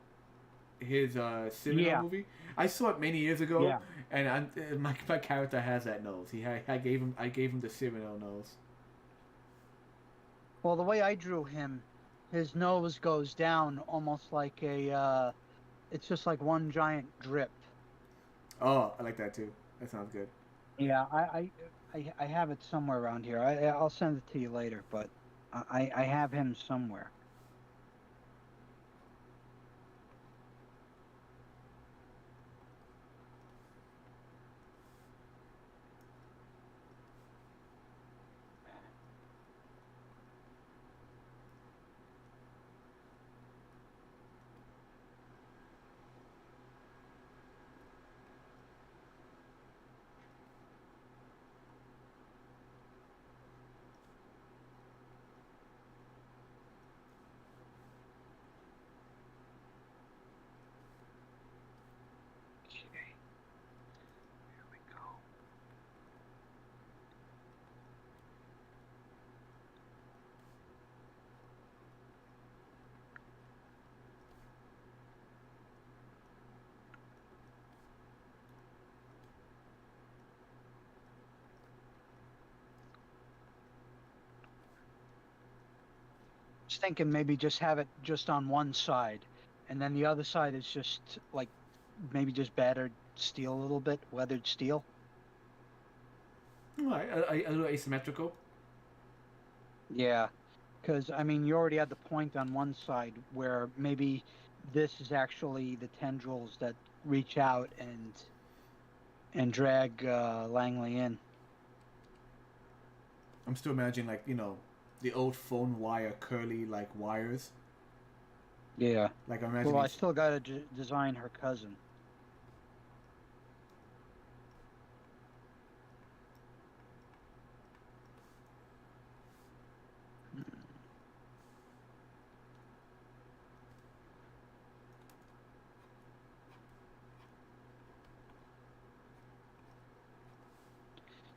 Yeah. movie? I saw it many years ago, Yeah. and my character has that nose. I gave him the Cyrano nose. Well, the way I drew him, his nose goes down almost like it's just like one giant drip. Oh, I like that too. That sounds good. Yeah, I have it somewhere around here. I'll send it to you later, but I have him somewhere. Okay, here we go. Thinking maybe just have it just on one side, and then the other side is just like maybe just battered steel a little bit, weathered steel. All right, a little asymmetrical. Yeah, because I mean, you already had the point on one side where maybe this is actually the tendrils that reach out and drag Langley in. I'm still imagining like the old phone wire curly like wires. Yeah. Like I'm Well, imagining I it's still got to design her cousin. Hmm.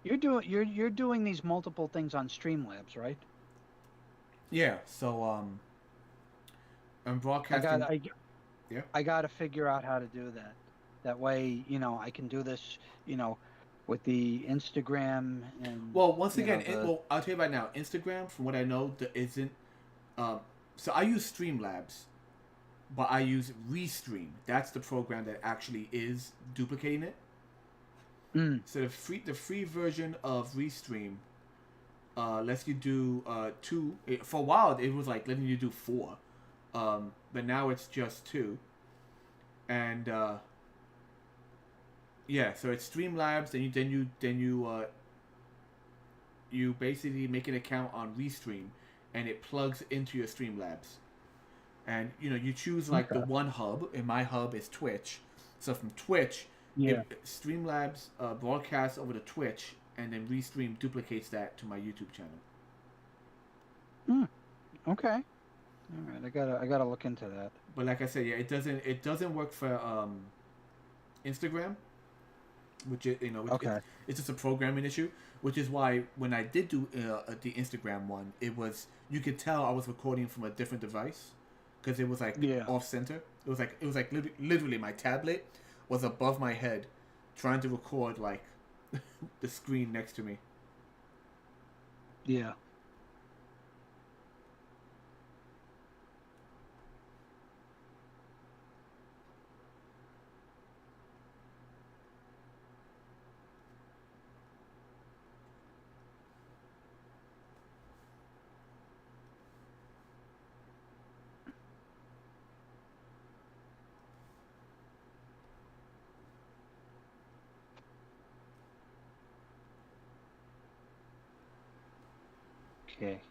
You're doing these multiple things on Streamlabs, right? yeah. So I'm I got broadcasting. I Yeah. I got to figure out how to do that. That way, I can do this, with the Instagram and Well, once again, the well, I'll tell you right now. Instagram, from what I know, there isn't. Um, so I use Streamlabs, but I use Restream. That's the program that actually is duplicating it. mm, So the free version of Restream lets you do two. For a while, it was like letting you do four, but now it's just two. And yeah, so it's Streamlabs. Then you basically make an account on Restream, and it plugs into your Streamlabs. And you choose like the okay. one hub. And my hub is Twitch. So from Twitch, Yeah. Streamlabs broadcasts over to Twitch, and then Restream duplicates that to my YouTube channel. Mm, okay. All right. I gotta look into that. But like I said, yeah, it doesn't work for Instagram, which is Okay. it's just a programming issue. Which is why when I did do the Instagram one, it was you could tell I was recording from a different device because it was like Yeah. off center. It was like literally my tablet was above my head, trying to record like the screen next to me. Yeah. Okay.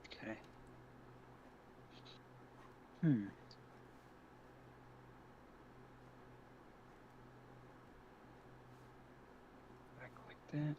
Okay. Hmm. Back like that.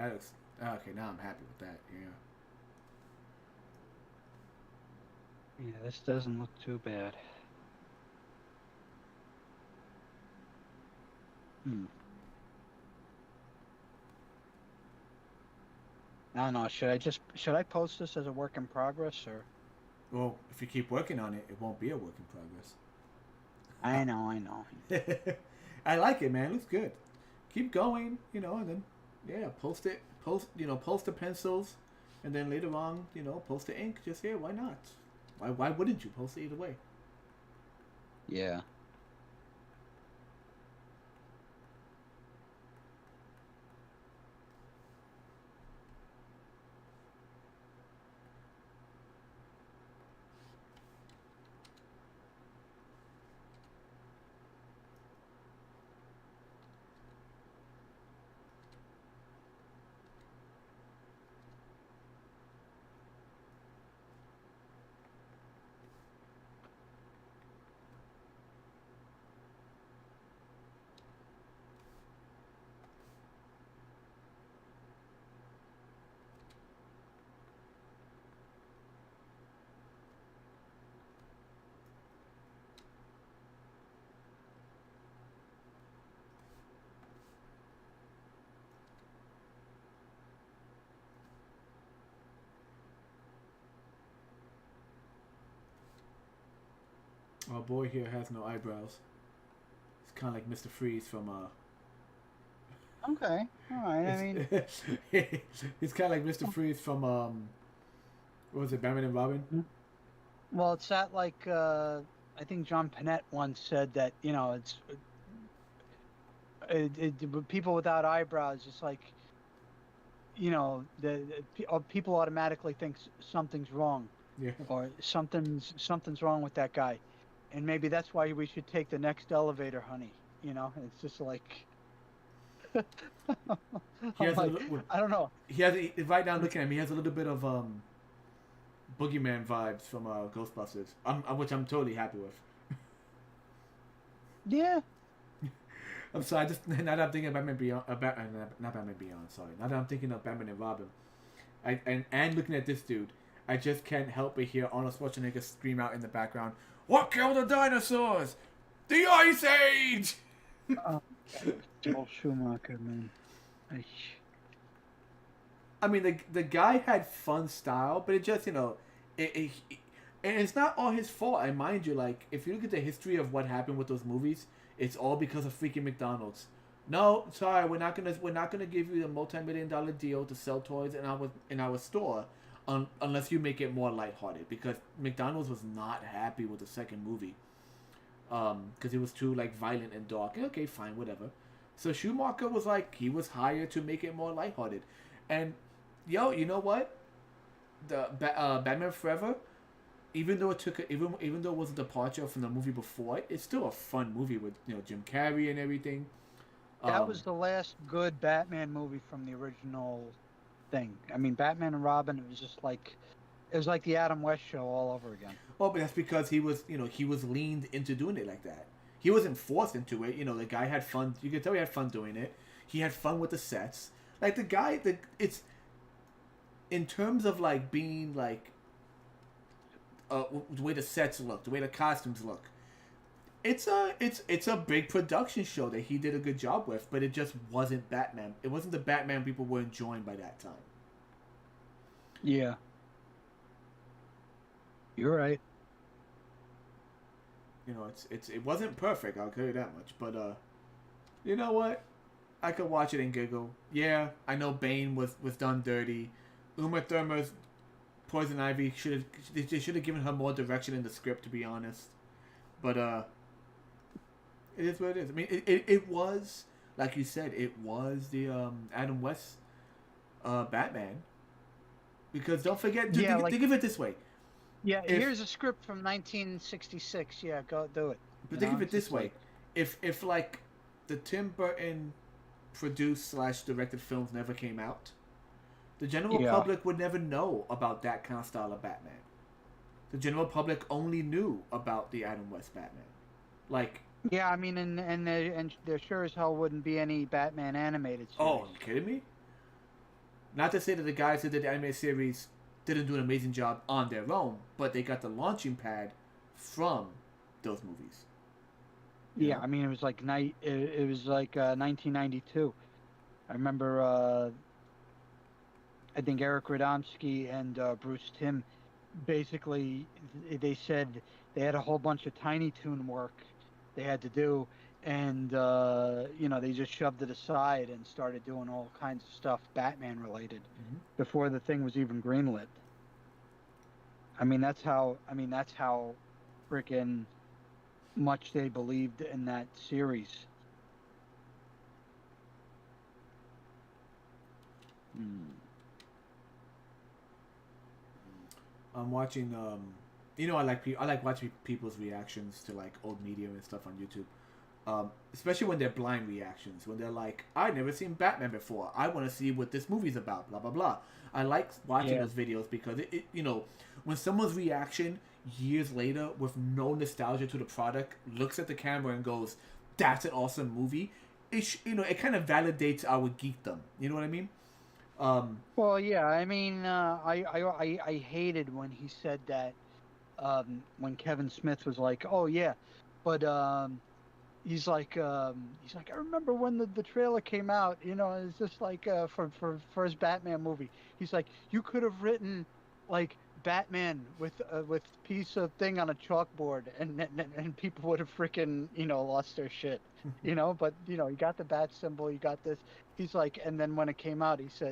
that looks okay. Now I'm happy with that. Yeah. Yeah, this doesn't look too bad. Hmm. I don't know. Should I post this as a work in progress or? Well, if you keep working on it, it won't be a work in progress. I know, I know. I like it, man. It looks good. Keep going, you know, and then yeah, post it. Post the pencils, and then later on, post the ink. Just here, why not? Why wouldn't you post it either way? Yeah. Our boy here has no eyebrows. It's kind of like Mr. Freeze from Okay. All right. I mean, he's kind of like Mr. Freeze from what was it, Batman and Robin? well, it's that like I think John Panette once said that people without eyebrows. It's like people automatically think something's wrong Yeah. or something's wrong with that guy, and maybe that's why we should take the next elevator, honey. It's just like. He has like, I don't know. He has right now looking at him. He has a little bit of boogeyman vibes from Ghostbusters. Which I'm totally happy with. Yeah. I'm sorry. Now that I'm thinking of Batman Beyond, not Batman Beyond. Sorry. Now that I'm thinking of Batman and Robin, and looking at this dude, I just can't help but hear Arnold Schwarzenegger scream out in the background, "What killed the dinosaurs? The Ice Age!" Joel Schumacher, man. I mean, the guy had fun style, but it just, and it's not all his fault. And mind you, like, if you look at the history of what happened with those movies, it's all because of freaking McDonald's. No, sorry, we're not gonna give you a multi-million-dollar deal to sell toys in our store, unless you make it more lighthearted. Because McDonald's was not happy with the second movie, because it was too like violent and dark. Okay, fine, whatever. So Schumacher was like, he was hired to make it more lighthearted, and you know what? The Batman Forever, even though even though it was a departure from the movie before it, it's still a fun movie with Jim Carrey and everything. That was the last good Batman movie from the original thing. I mean, Batman and Robin. It was like the Adam West show all over again. Well, but that's because he was leaned into doing it like that. He wasn't forced into it. The guy had fun. You could tell he had fun doing it. He had fun with the sets. Like it's in terms of like being like the way the sets look, the way the costumes look. It's a big production show that he did a good job with, but it just wasn't Batman. It wasn't the Batman people were enjoying by that time. Yeah. You're right. It wasn't perfect, I'll tell you that much. But you know what? I could watch it and giggle. Yeah, I know Bane was done dirty. Uma Thurman's Poison Ivy should have given her more direction in the script, to be honest. But it is what it is. I mean, it was, like you said, it was the Adam West Batman. Because don't forget, think of it this way. Yeah, here's a script from 1966. Yeah, go do it. But think of it this way: if like the Tim Burton produced / directed films never came out, the general public would never know about that kind of style of Batman. The general public only knew about the Adam West Batman. Like, yeah, I mean, and there sure as hell wouldn't be any Batman animated series. Oh, are you kidding me? Not to say that the guys who did the animated series didn't do an amazing job on their own, but they got the launching pad from those movies. You Yeah, know? I mean, it was like 1992. I remember, I think Eric Radomski and Bruce Timm basically they said they had a whole bunch of Tiny Toon work they had to do, and they just shoved it aside and started doing all kinds of stuff Batman related Mm-hmm. before the thing was even greenlit. I mean, that's how freaking much they believed in that series. Hmm. I'm watching. I like watching people's reactions to like old media and stuff on YouTube. Especially when they're blind reactions, when they're like, "I've never seen Batman before. I want to see what this movie's about." Blah blah blah. I like watching Yeah, those videos because when someone's reaction years later with no nostalgia to the product looks at the camera and goes, "That's an awesome movie." It kind of validates our geekdom. You know what I mean? Um, well, yeah. I mean, I hated when he said that, when Kevin Smith was like, "Oh yeah," but he's like, I remember when the trailer came out, it's just like, for first Batman movie. He's like, you could have written like Batman with piece of thing on a chalkboard, and people would have freaking, lost their shit. But you got the bat symbol, you got this. He's like, and then when it came out, he's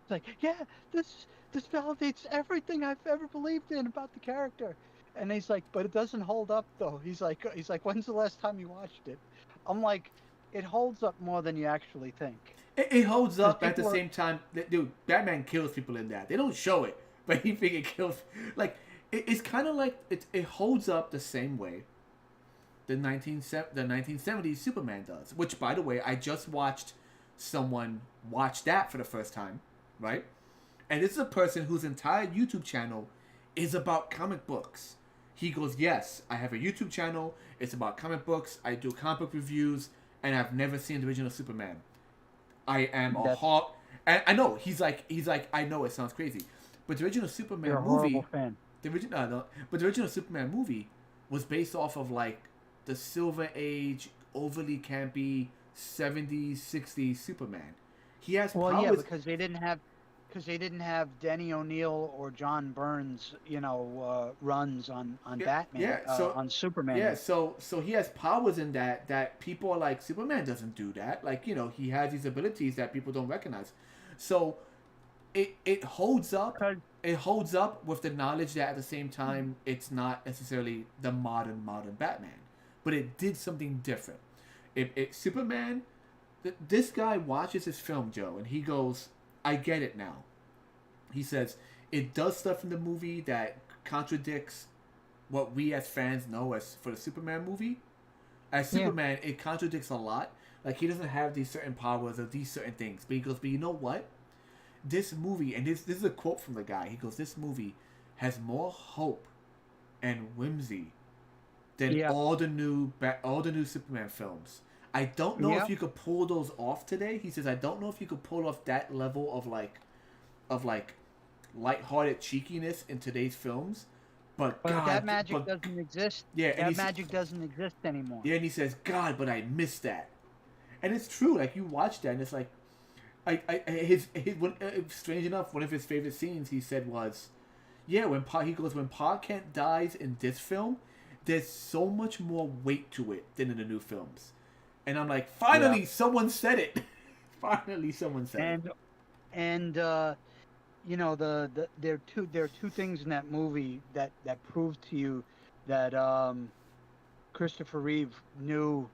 like, yeah, this validates everything I've ever believed in about the character. And he's like, but it doesn't hold up though. He's like, when's the last time you watched it? I'm like, it holds up more than you actually think. it holds Because up at the people are, same time. Dude, Batman kills people in that. They don't show it, but he think it kills. Like it's kind of like it holds up the same way the 1970s Superman does. Which, by the way, I just watched someone watch that for the first time, right? And this is a person whose entire YouTube channel is about comic books. He goes, "Yes, I have a YouTube channel. It's about comic books. I do comic book reviews, and I've never seen the original Superman. I am a that's hawk." And I know he's like, I know it sounds crazy, but the original you're Superman a horrible movie, fan. the original, no, but the original Superman movie was based off of like the Silver Age, overly campy 70s, 60s Superman. He has Well, yeah, powers. because they didn't have Denny O'Neil or John Burns, runs on Yeah, Batman, yeah. So on Superman yeah, yet. so he has powers in that people are like, Superman doesn't do that. Like, he has these abilities that people don't recognize. So it holds up. Because It holds up with the knowledge that at the same time it's not necessarily the modern Batman, but it did something different. It Superman, this guy watches his film, Joe, and he goes, "I get it now." He says it does stuff in the movie that contradicts what we as fans know as for the Superman movie. As yeah, Superman, it contradicts a lot. Like, he doesn't have these certain powers or these certain things. But he goes, "But you know what? This movie," and this is a quote from the guy. He goes, "This movie has more hope and whimsy than yeah, all the new Superman films. I don't know yeah. if you could pull those off today." He says, "I don't know if you could pull off that level of like lighthearted cheekiness in today's films, but But that God, magic doesn't exist. yeah." And That magic doesn't exist anymore. yeah, and he says, "God, but I miss that." And it's true. Like, you watch that, and it's like, his strange enough, one of his favorite scenes he said was, yeah, when Pa Kent dies in this film, there's so much more weight to it than in the new films. And I'm like, Yeah. finally, someone said it. Finally, someone said it. And there are two things in that movie that prove to you that, Christopher Reeve knew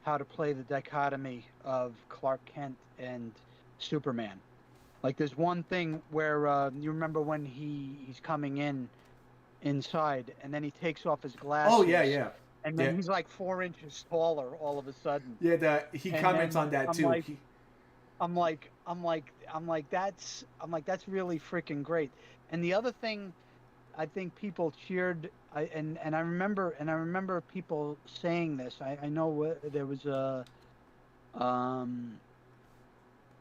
how to play the dichotomy of Clark Kent and Superman. Like, there's one thing where, you remember when he's coming inside, and then he takes off his Oh yeah, glasses, yeah, and yeah, then he's like 4 inches taller all of a sudden. yeah. He And comments then on that I'm too. like, that's really freaking great. And the other thing, I think people cheered. I remember people saying this. I know there was um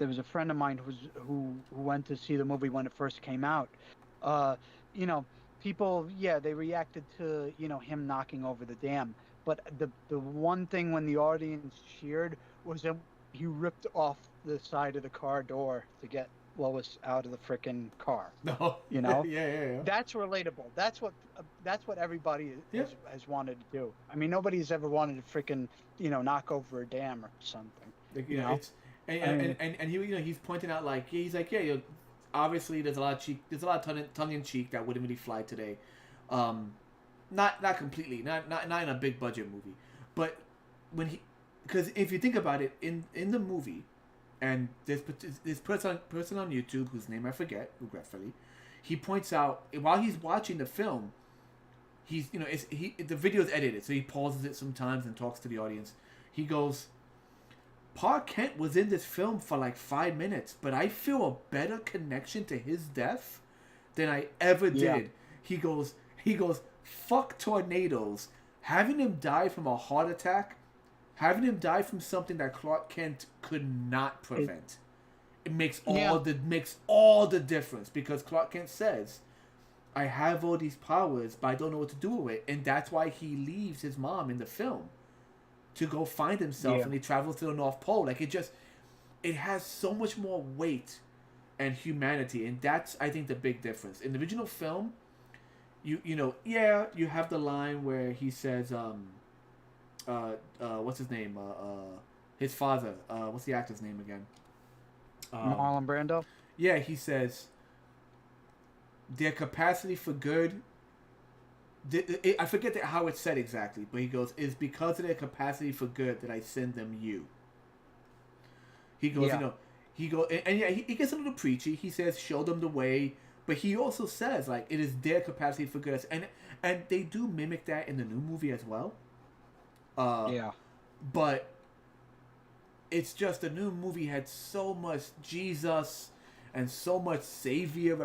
there was a friend of mine who went to see the movie when it first came out. Uh, you know, people, yeah, they reacted to him knocking over the dam, but the one thing when the audience cheered was that he ripped off the side of the car door to get Lois out of the frickin' car. No. You Yeah, know, yeah, yeah. that's relatable. That's what everybody Yeah. has wanted to do. I mean, nobody's ever wanted to freaking knock over a dam or something. Like, You know, it's and I mean, he he's pointing out like he's like obviously there's a lot of tongue in cheek that wouldn't really fly today, um, not completely, not in a big budget movie, but when he, because if you think about it in the movie, and this person on YouTube whose name I forget regretfully, he points out while he's watching the film, he's the video is edited, so he pauses it sometimes and talks to the audience. He goes, Pa Kent was in this film for like 5 minutes, but I feel a better connection to his death than I ever did. Yeah. He goes, fuck tornadoes. Having him die from a heart attack, having him die from something that Clark Kent could not prevent. It makes all the difference, because Clark Kent says, I have all these powers, but I don't know what to do with it. And that's why he leaves his mom in the film to go find himself, and he travels to the North Pole. Like, it has so much more weight and humanity, and that's, I think, the big difference. In the original film, you have the line where he says, what's his name? His father. What's the actor's name again? Marlon Brando. Yeah, he says, their capacity for good. I forget how it's said exactly, but he goes, "It's because of their capacity for good that I send them you." He goes, he gets a little preachy. He says, "Show them the way," but he also says, like, it is their capacity for good, and they do mimic that in the new movie as well. But it's just the new movie had so much Jesus and so much Savior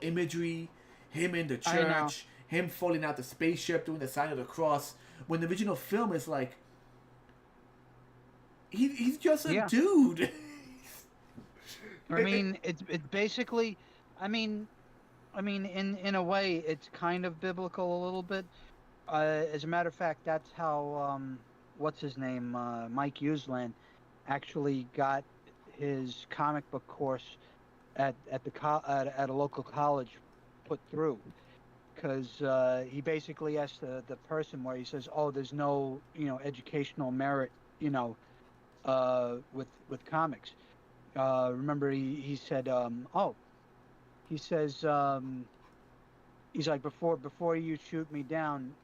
imagery, him in the church. Him falling out the spaceship, doing the sign of the cross. When the original film is like, he's just a dude. I mean, it's basically, I mean, in a way, it's kind of biblical a little bit. As a matter of fact, that's how what's his name, Mike Uslan, actually got his comic book course at a local college put through. Because he basically asked the person where he says, "Oh, there's no educational merit with comics." Remember, he said, he says, he's like, before you shoot me down,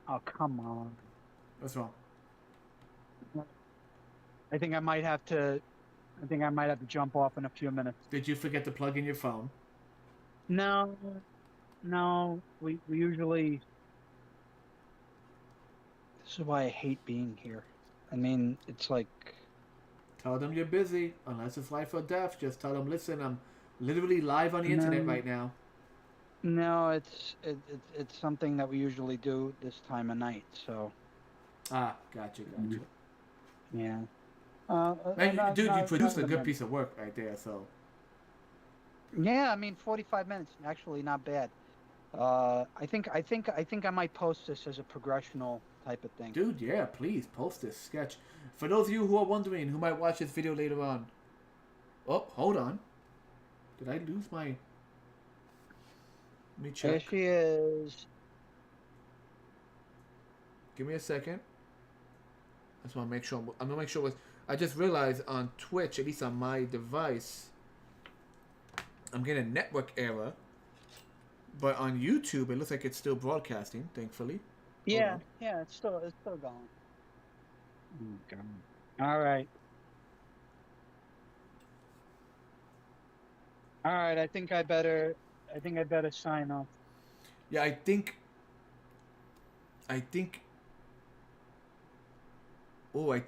oh, come on. What's wrong? I think I might have to jump off in a few minutes. Did you forget to plug in your phone? No, we usually. This is why I hate being here. I mean, it's like. Tell them you're busy, unless it's life or death. Just tell them, listen, I'm literally live on the internet right now. No, it's something that we usually do this time of night. So. Ah, gotcha. Yeah. Dude, you produced a good piece of work right there. So. Yeah, I mean, 45 minutes, actually not bad. I think I might post this as a progressional type of thing. Dude, yeah, please post this sketch. For those of you who are wondering, who might watch this video later on. Oh, hold on. Did I lose my? Let me check. There she is. Give me a second. I just want to make sure. I'm gonna make sure. I just realized on Twitch, at least on my device, I'm getting a network error. But on YouTube, it looks like it's still broadcasting, thankfully. Yeah, it's still going. Okay. All right. I think I better sign off. Yeah, I think. Oh, I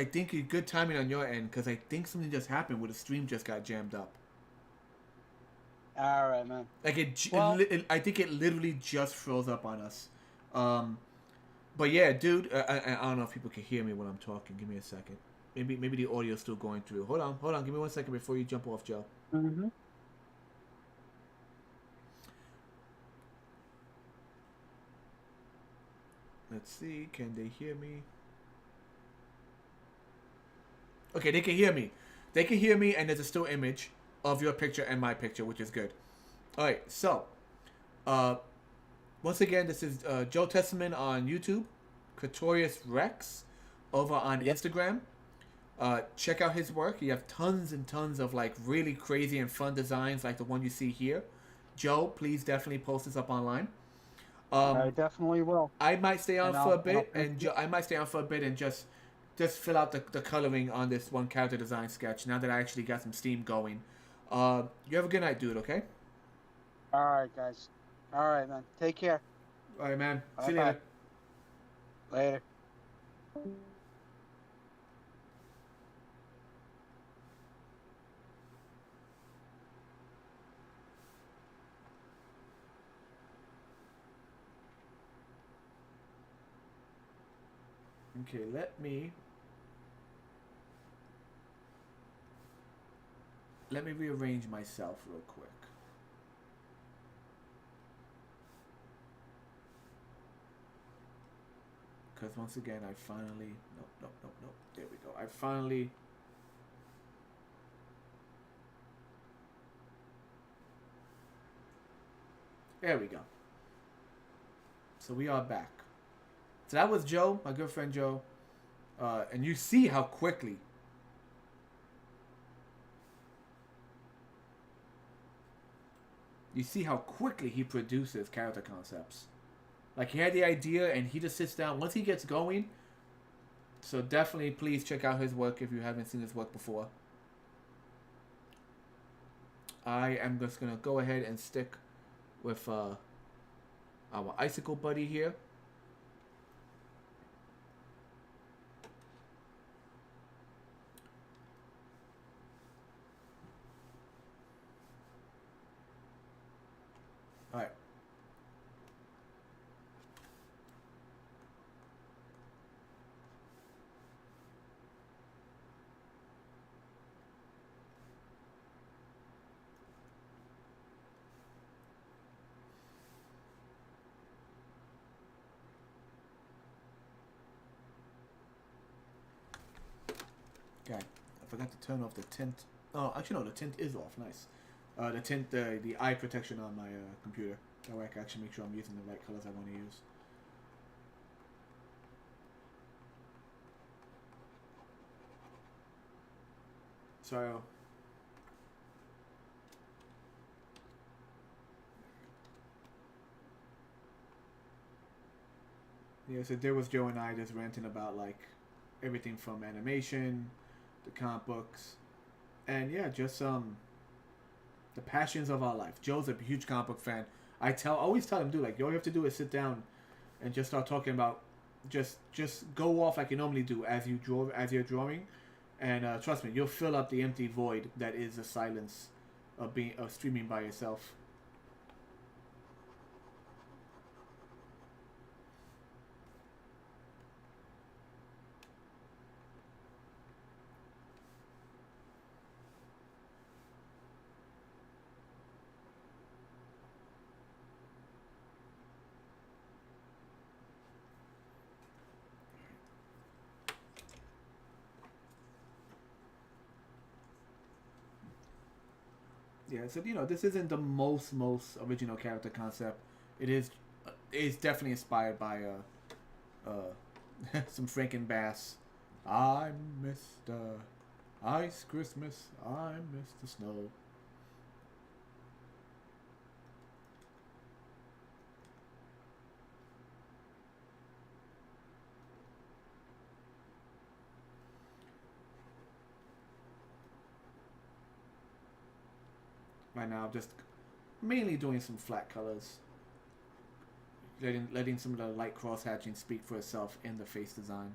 think good timing on your end, because I think something just happened where the stream just got jammed up. All right, man. Like I think it literally just froze up on us. But yeah, dude, I don't know if people can hear me when I'm talking. Give me a second. Maybe the audio's still going through. Hold on. Give me 1 second before you jump off, Joe. Mm-hmm. Let's see. Can they hear me? Okay, they can hear me. They can hear me, and there's a still image of your picture and my picture, which is good. All right, so uh, once again, this is Joe Testament on YouTube, Creatoreus Rex over on Instagram. Check out his work. You have tons and tons of like really crazy and fun designs like the one you see here. Joe, please definitely post this up online. I definitely will. I might stay on And for a I'll bit, post and it. I might stay on for a bit and just fill out the coloring on this one character design sketch. Now that I actually got some steam going, you have a good night, dude. Okay. All right, guys. All right, man. Take care. All right, man. See you Bye-bye. later. Later. Okay, let me rearrange myself real quick. Because once again, I finally nope. There we go. I finally. There we go. So we are back. So that was Joe, my good friend Joe, and you see how quickly. You see how quickly he produces character concepts. Like he had the idea and he just sits down once he gets going. So definitely please check out his work if you haven't seen his work before. I am just gonna go ahead and stick with our icicle buddy here. All right. Okay, I forgot to turn off the tint. Oh, actually no, the tint is off. Nice. The tint, the eye protection on my computer. That way I can actually make sure I'm using the right colors I want to use. So. Yeah, so there was Joe and I just ranting about like everything from animation, the comic books, and yeah, just the passions of our life. Joe's a huge comic book fan. Always tell him, dude, like all you have to do is sit down and just start talking about, just go off like you normally do as you're drawing, and trust me, you'll fill up the empty void that is the silence of streaming by yourself. Yeah, so this isn't the most original character concept. It's definitely inspired by some Franken Bass. I'm Mr. Ice Christmas. I'm Mr. Snow. Right now, I'm just mainly doing some flat colors, letting some of the light cross hatching speak for itself in the face design.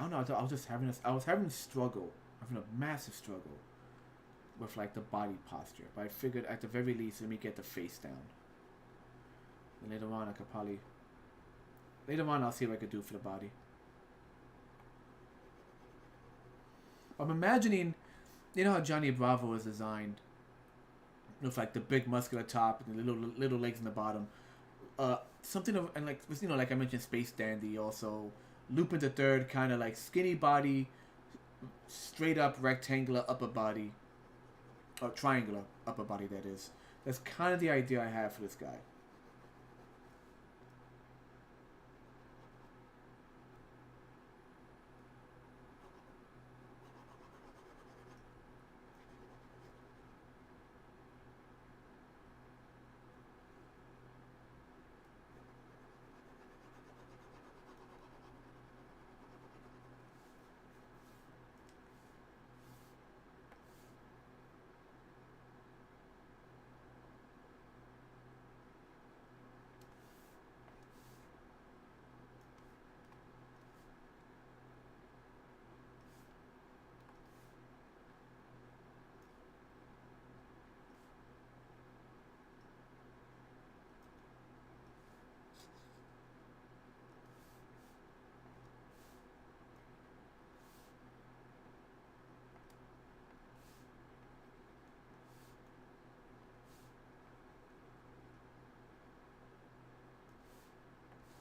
don't know. I was just having I was having a struggle, having a massive struggle with like the body posture. But I figured at the very least, let me get the face down. And later on, I could probably. Later on, I'll see what I could do for the body. I'm imagining, you know how Johnny Bravo is designed, with like the big muscular top and the little legs in the bottom. Something of, and like, you know, like I mentioned, Space Dandy also. Lupin the Third, kind of like skinny body, straight up rectangular upper body, or triangular upper body, that is. That's kind of the idea I have for this guy.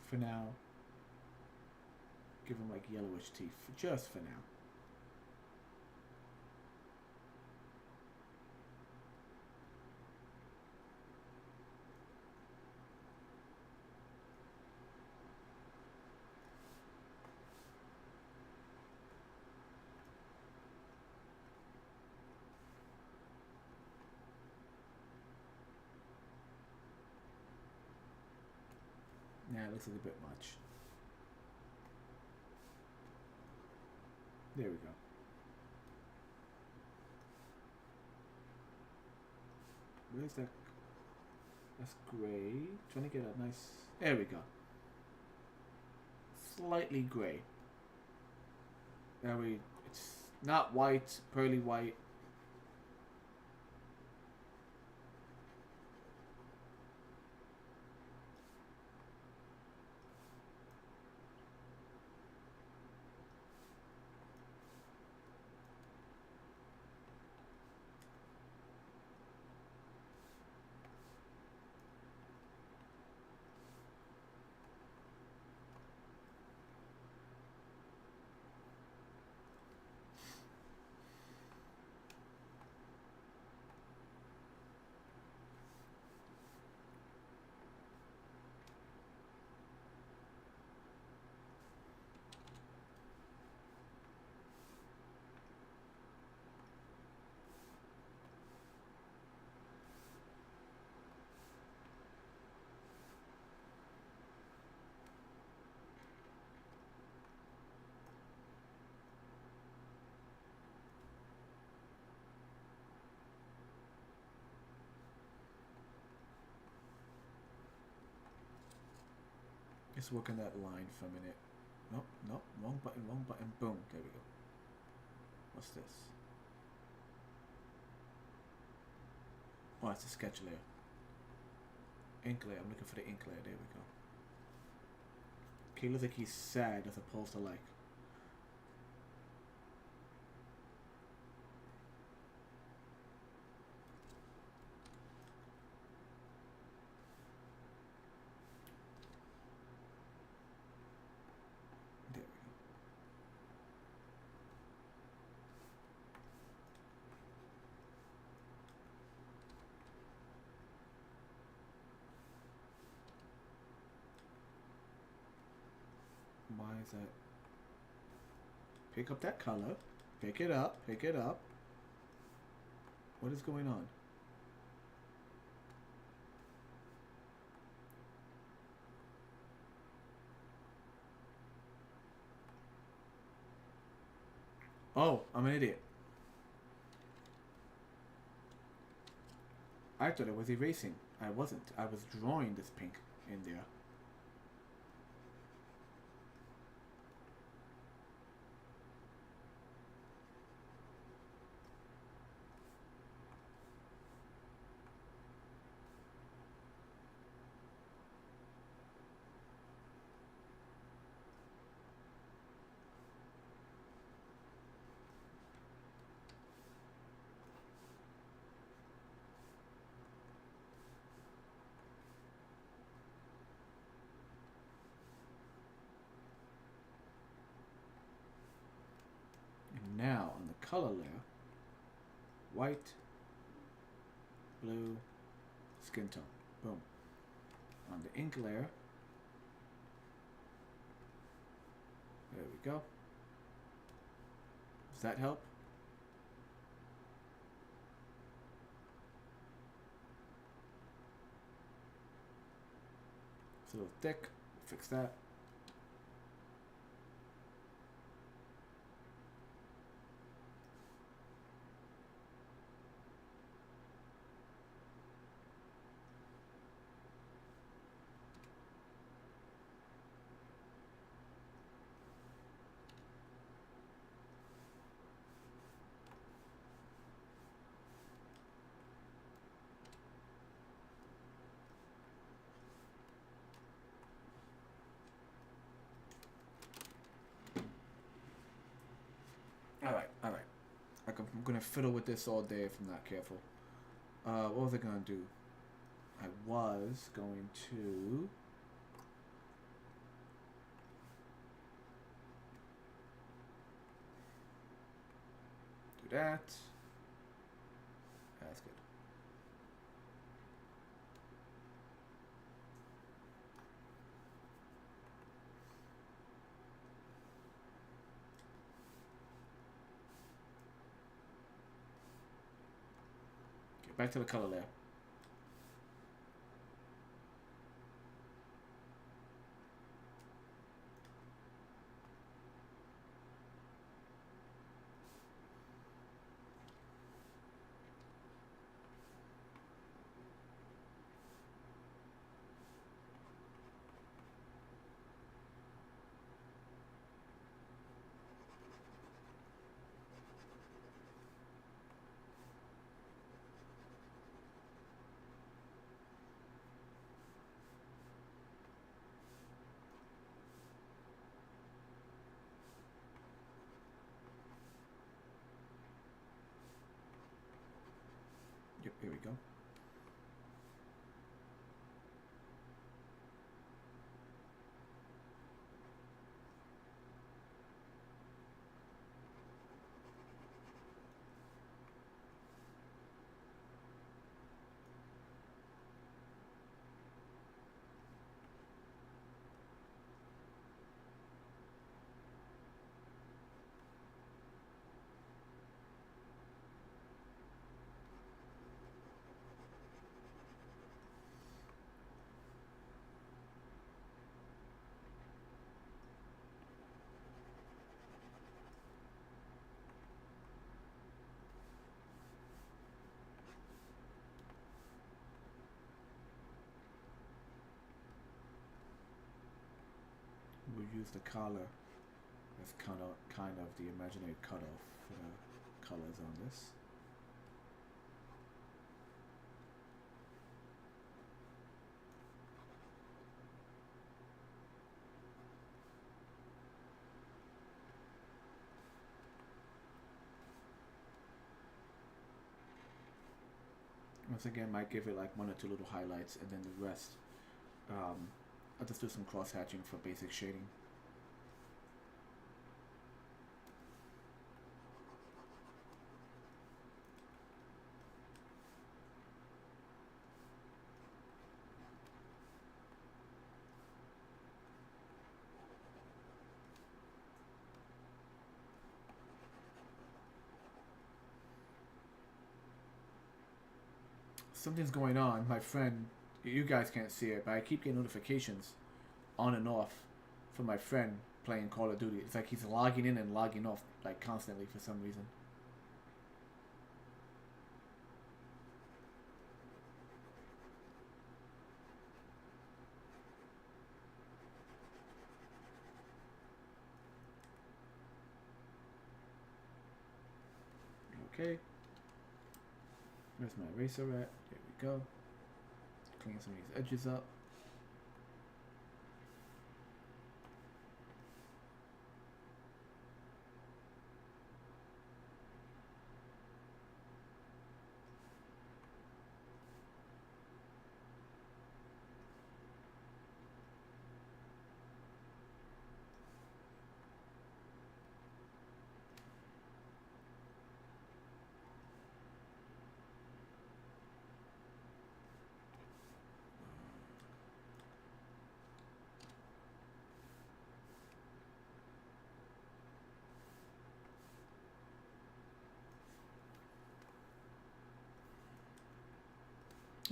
For now, give him like yellowish teeth, just for now. Yeah, it looks like a bit much. There we go. Where's that? That's gray. Trying to get a nice... There we go. Slightly gray. There we... It's not white, pearly white. Just work on that line for a minute. Nope, nope, wrong button, boom, there we go. What's this? Oh, it's a sketch layer. Ink layer, I'm looking for the ink layer, there we go. Okay, looks like he's sad as opposed to like. There we go. Why is that? Pick up that color. Pick it up. Pick it up. What is going on? Oh, I'm an idiot. I thought I was erasing. I wasn't. I was drawing this pink in there. the color layer, white, blue, skin tone. Boom. On the ink layer, there we go. Does that help? It's a little thick. Fix that. Alright. I'm gonna fiddle with this all day if I'm not careful. What was I gonna do? I was going to... do that. That's good. Okay, back to the color layer. Yep, here we go. We'll use the color as kind of the imaginary cutoff for the colors on this. Once again, might give it like one or two little highlights, and then the rest, I'll just do some cross hatching for basic shading. Something's going on. My friend, you guys can't see it, but I keep getting notifications on and off from my friend playing Call of Duty. It's like he's logging in and logging off like constantly for some reason. Okay. Where's my eraser at? There we go. Clean some of these edges up.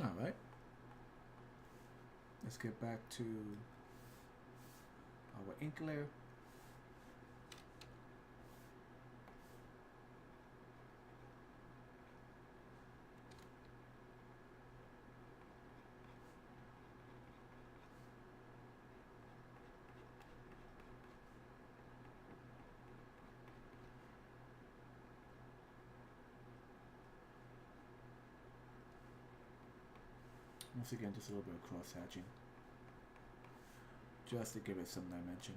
All right. Let's get back to our ink layer. Once again, just a little bit of cross hatching, just to give it some dimension.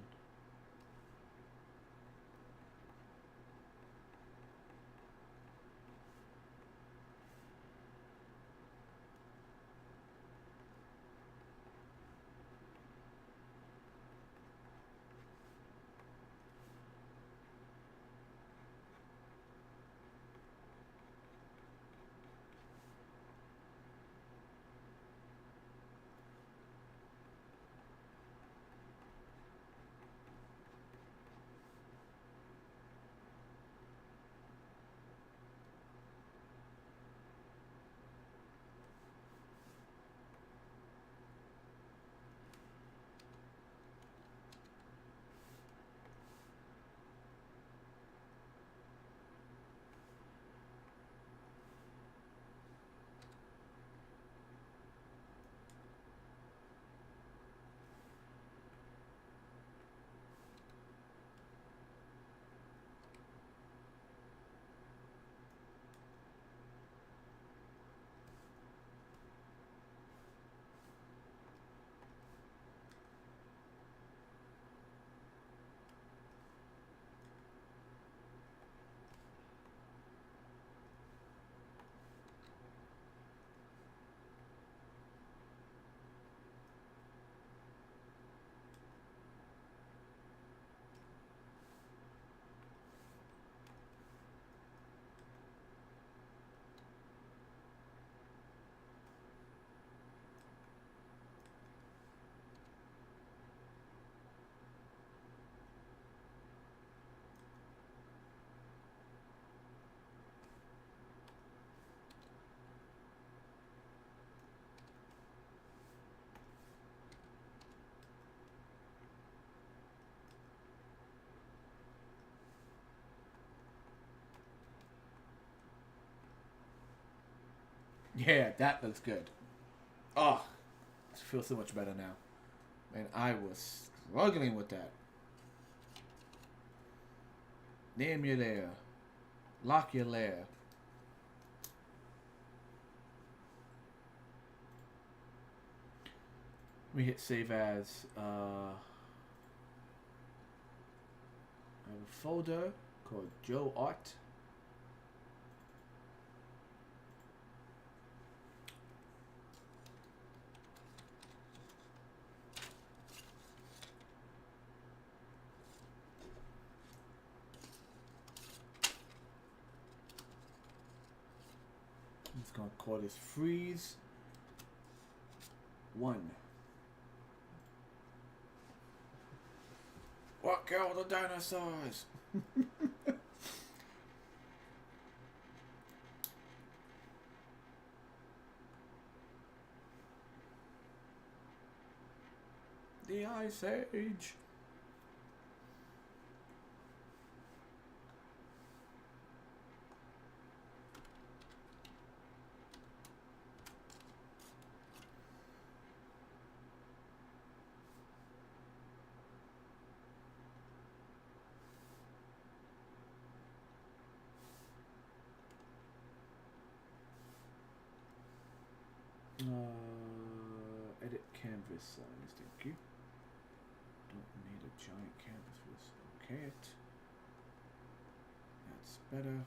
Yeah, that looks good. Oh, it feels so much better now. Man, I was struggling with that. Name your layer. Lock your layer. Let me hit save as. I have a folder called Joe Art. I'm just gonna call this freeze 1. What killed the dinosaurs? The Ice Age. Edit canvas size, thank you. Don't need a giant canvas for this. Okay, it. That's better.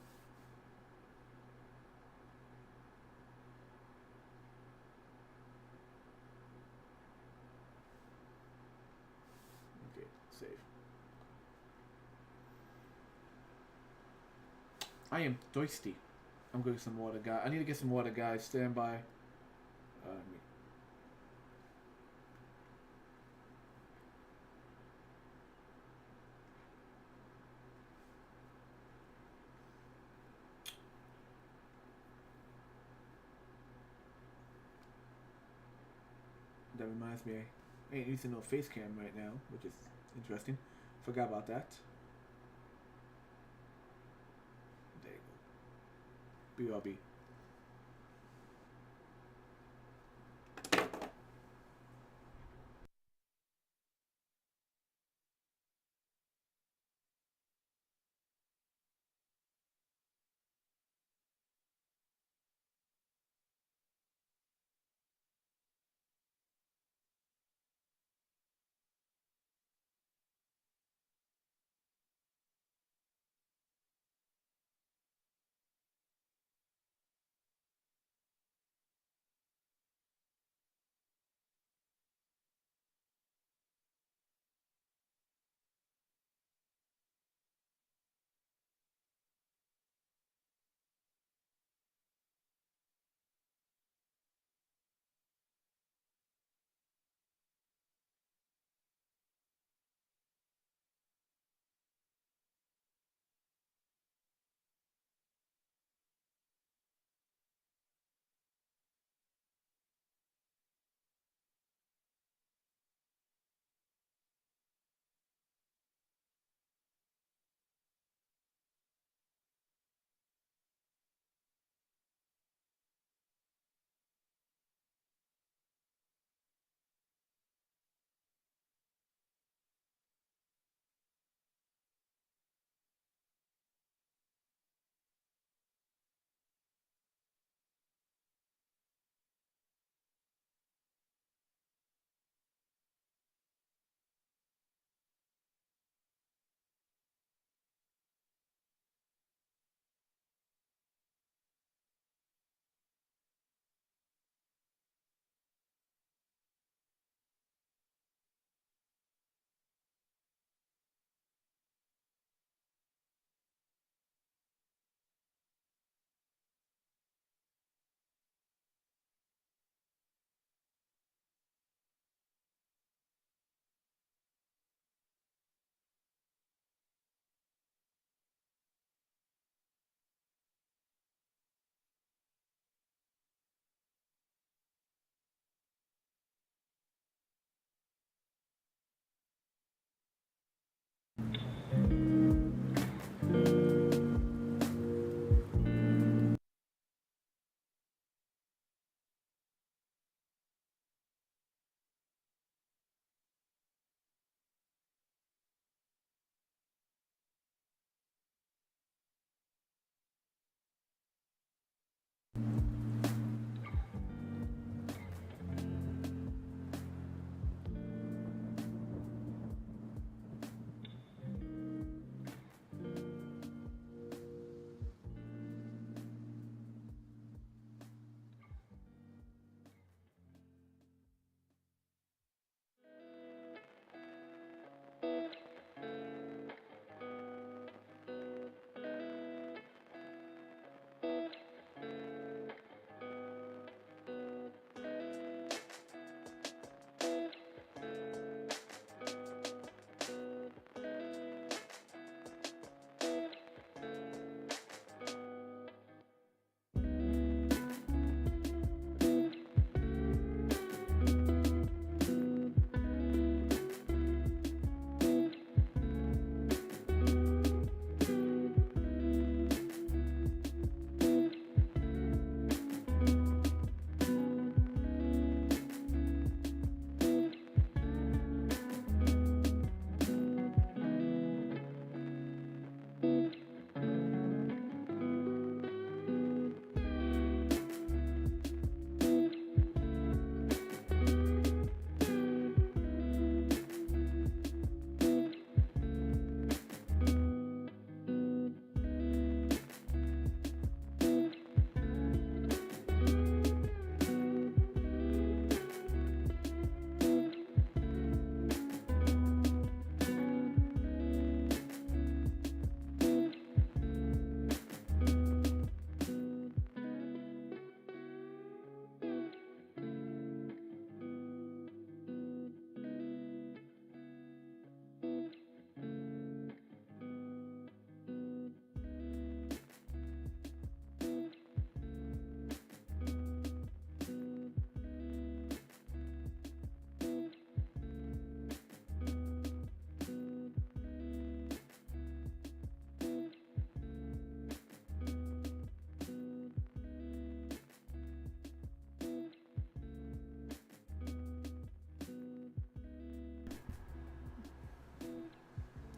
Okay, save. I am thirsty. I'm going to get some water, guys. I need to get some water, guys. Stand by. That reminds me, I ain't using no face cam right now, which is interesting. Forgot about that. There you go. BRB.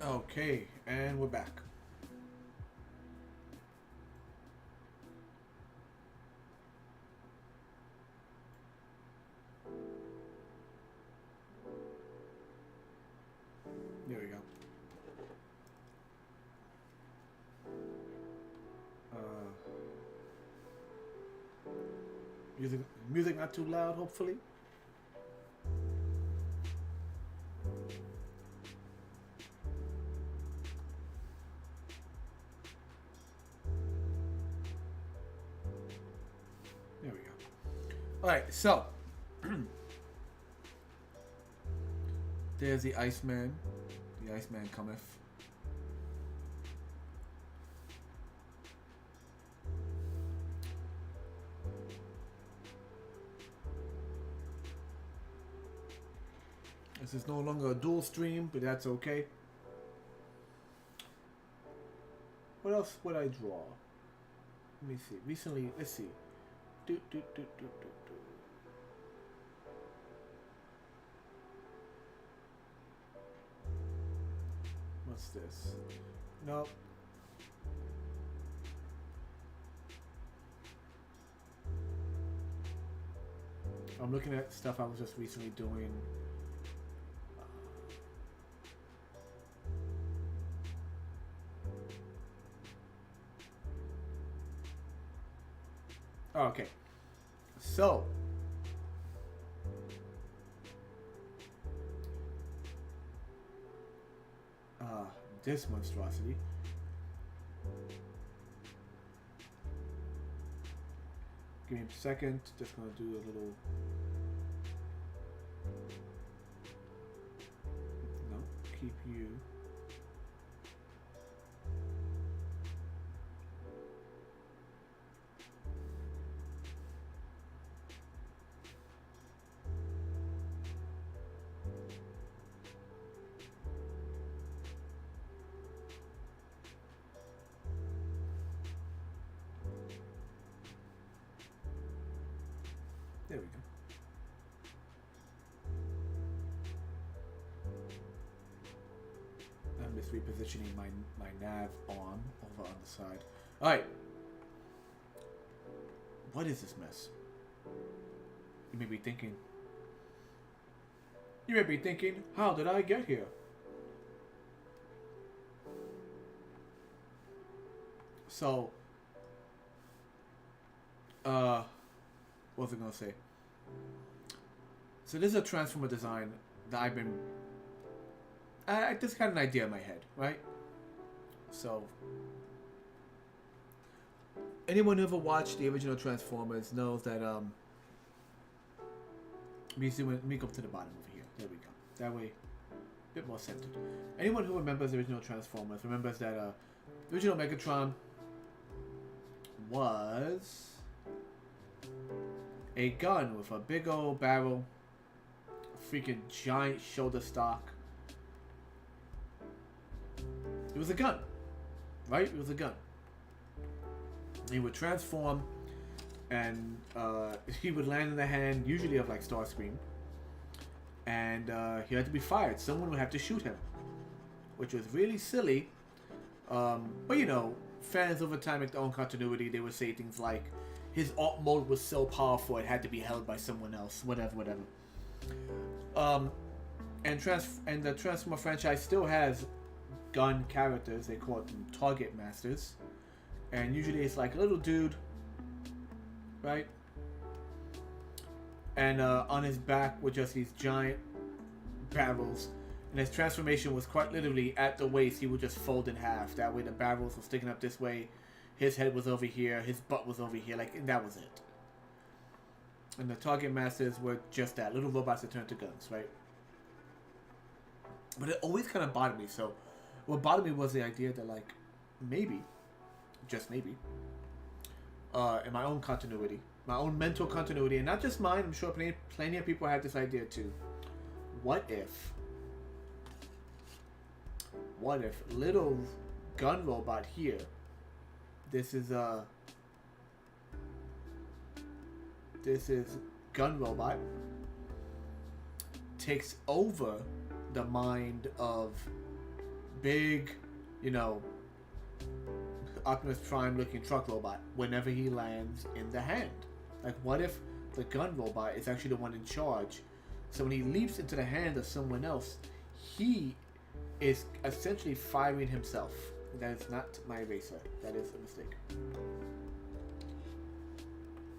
Okay, and we're back. There we go. Music not too loud, hopefully. There we go. All right, so there's the Iceman. The Iceman cometh. This is no longer a dual stream, but that's okay. What else would I draw? Let me see. Recently, let's see. What's this? Nope. I'm looking at stuff I was just recently doing. Okay. So. This monstrosity. Give me a second. Just gonna do a little. No, keep you. There we go. I'm just repositioning my nav arm over on the side. Alright. What is this mess? You may be thinking. How did I get here? So, what was I gonna say? So this is a Transformer design that I've been. I just had an idea in my head, right? So, anyone who ever watched the original Transformers knows that let me go up to the bottom over here. There we go. That way, a bit more centered. Anyone who remembers the original Transformers remembers that the original Megatron was a gun with a big old barrel, a freaking giant shoulder stock. It was a gun, right? It was a gun. He would transform, and he would land in the hand, usually of like Starscream, and he had to be fired. Someone would have to shoot him, which was really silly. But you know, fans over time make their own continuity. They would say things like, his alt mode was so powerful it had to be held by someone else. Whatever. And the Transformer franchise still has gun characters. They call them target masters, and usually it's like a little dude, right? And on his back were just these giant barrels. And his transformation was quite literally at the waist. He would just fold in half. That way the barrels were sticking up this way. His head was over here. His butt was over here. Like, and that was it. And the target masters were just that. Little robots that turned to guns, right? But it always kind of bothered me. So what bothered me was the idea that, like, maybe, just maybe, in my own continuity, my own mental continuity, and not just mine, I'm sure plenty of people have this idea too. What if little gun robot here, this is gun robot, takes over the mind of big, you know, Optimus Prime looking truck robot whenever he lands in the hand? Like, what if the gun robot is actually the one in charge? So when he leaps into the hand of someone else, he is essentially firing himself. That is not my eraser. That is a mistake.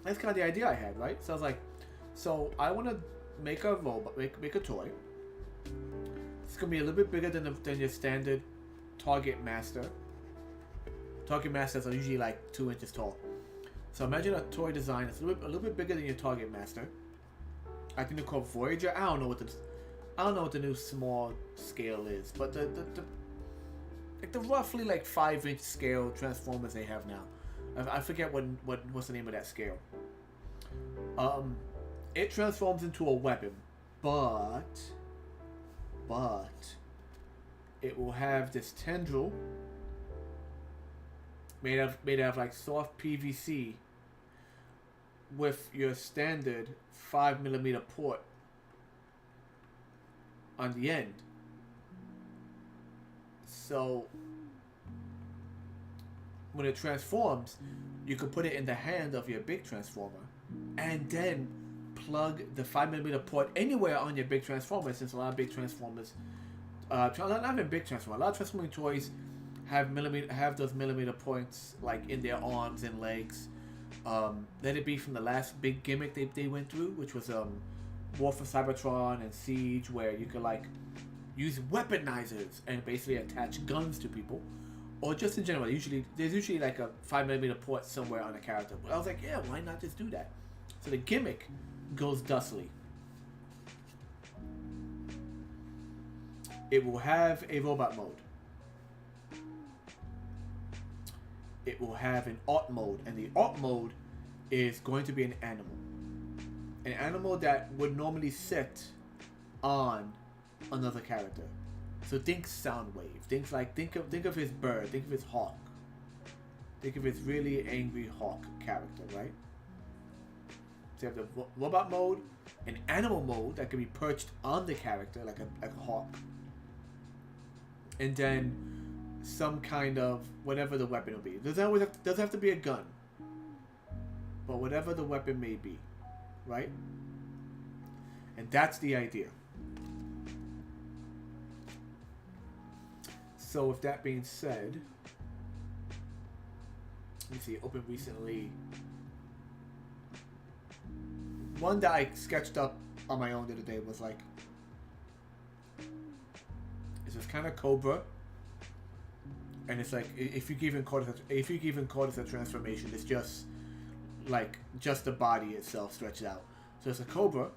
That's kind of the idea I had, right? So I was like, so I want to make a robot, make a toy. It's gonna be a little bit bigger than your standard Target Master. Target Masters are usually like 2 inches tall. So imagine a toy design that's a little bit bigger than your Target Master. I think they're called Voyager. I don't know what the new small scale is, but the roughly like 5-inch scale Transformers they have now. I forget what's the name of that scale. It transforms into a weapon, but it will have this tendril made of like soft PVC with your standard 5mm port on the end. So when it transforms, you can put it in the hand of your big transformer and then plug the 5mm port anywhere on your big transformer, since a lot of big transformers, not even big transformers, a lot of transforming toys have those millimeter points like in their arms and legs. Let it be from the last big gimmick they went through, which was War for Cybertron and Siege, where you could like use weaponizers and basically attach guns to people, or just in general. There's usually like a 5mm port somewhere on a character. But I was like, yeah, why not just do that? So the gimmick goes thusly. It will have a robot mode. It will have an art mode, and the art mode is going to be an animal. An animal that would normally sit on another character. So think Soundwave. Think of his bird. Think of his hawk. Think of his really angry hawk character, right? So you have the robot mode, an animal mode that can be perched on the character like a hawk, and then some kind of whatever the weapon will be. Doesn't have to be a gun, but whatever the weapon may be, right? And that's the idea. So with that being said, let me see, open recently. One that I sketched up on my own the other day was like, it's this kind of cobra, and it's like if you even call it a transformation, it's just the body itself stretched out. So it's a cobra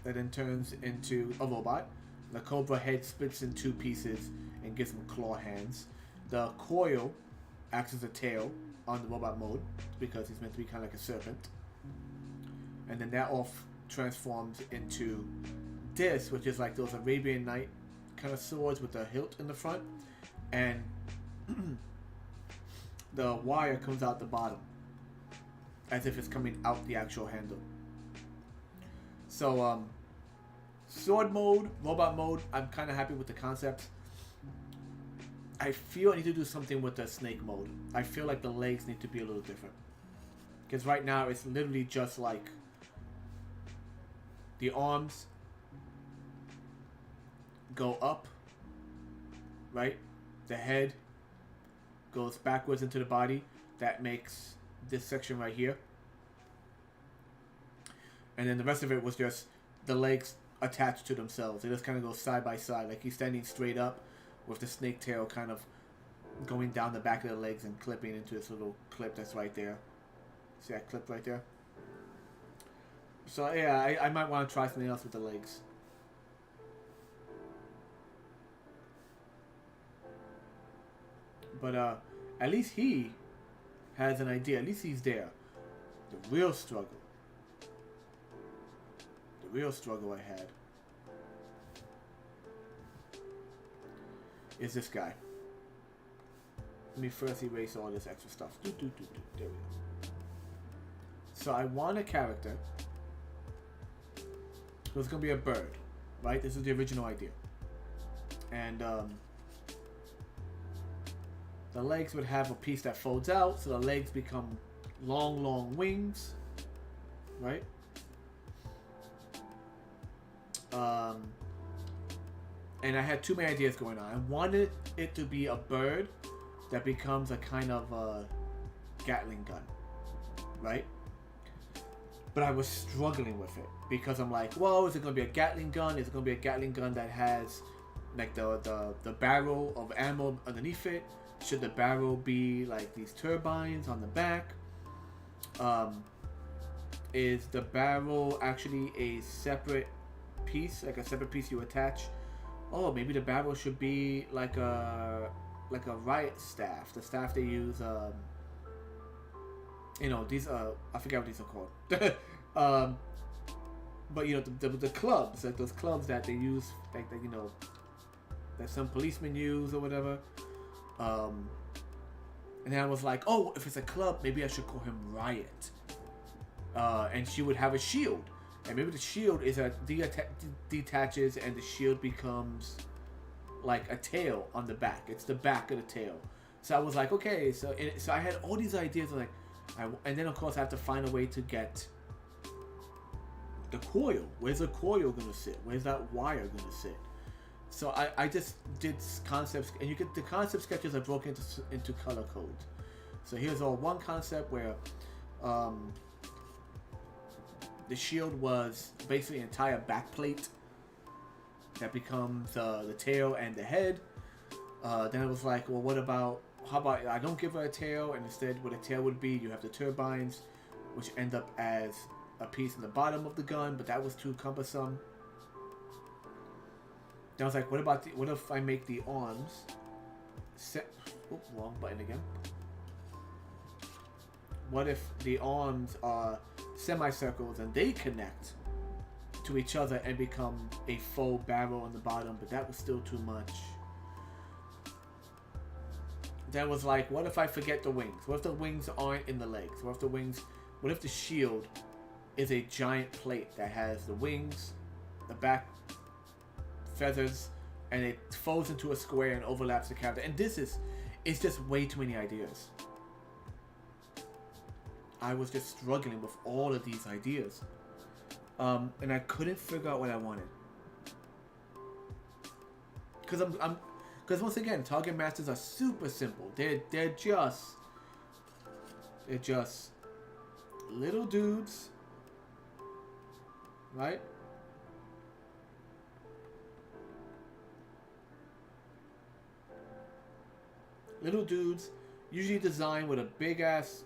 that then turns into a robot. The cobra head splits in 2 pieces and gives him claw hands. The coil acts as a tail on the robot mode because he's meant to be kind of like a serpent. And then that all transforms into this, which is like those Arabian Night kind of swords with the hilt in the front, and the wire comes out the bottom as if it's coming out the actual handle. So sword mode, robot mode, I'm kind of happy with the concept. I feel I need to do something with the snake mode. I feel like the legs need to be a little different, because right now it's literally just like the arms go up, right? The head goes backwards into the body. That makes this section right here. And then the rest of it was just the legs attached to themselves. They just kind of go side by side, like he's standing straight up with the snake tail kind of going down the back of the legs and clipping into this little clip that's right there. See that clip right there? So yeah, I might want to try something else with the legs. But at least he has an idea. At least he's there. The real struggle I had is this guy. Let me first erase all this extra stuff. There we go. So I want a character who's going to be a bird, right? This is the original idea. and the legs would have a piece that folds out, so the legs become long wings, right? And I had too many ideas going on. I wanted it to be a bird that becomes a kind of a Gatling gun, right? But I was struggling with it because I'm like, well, is it going to be a Gatling gun? Is it going to be a Gatling gun that has like the barrel of ammo underneath it? Should the barrel be like these turbines on the back? Is the barrel actually a separate piece, like a separate piece you attach? Oh, maybe the barrel should be like a riot staff, the staff they use. You know, these I forget what these are called. But you know, the clubs, like those clubs that they use, like you know, that some policemen use or whatever. And then I was like, oh, if it's a club, maybe I should call him Riot. And she would have a shield. And maybe the shield is detaches and the shield becomes like a tail on the back. It's the back of the tail. So I was like, okay. So I had all these ideas. Like, and then of course I have to find a way to get the coil. Where's the coil going to sit? Where's that wire going to sit? So I just did concepts, and you get the concept sketches are broken into color codes. So here's all one concept where the shield was basically an entire back plate that becomes the tail and the head. Then I was like, well, how about I don't give her a tail, and instead what a tail would be, you have the turbines, which end up as a piece in the bottom of the gun, but that was too cumbersome. Then I was like, what if I make the arms wrong button again. What if the arms are semicircles and they connect to each other and become a faux barrel on the bottom, but that was still too much. Then was like, what if I forget the wings? What if the wings aren't in the legs? What if the shield is a giant plate that has the wings, the back feathers, and it folds into a square and overlaps the character? And it's just way too many ideas. I was just struggling with all of these ideas. And I couldn't figure out what I wanted. Because once again, target masters are super simple. They're just little dudes, right? Little dudes, usually designed with a big ass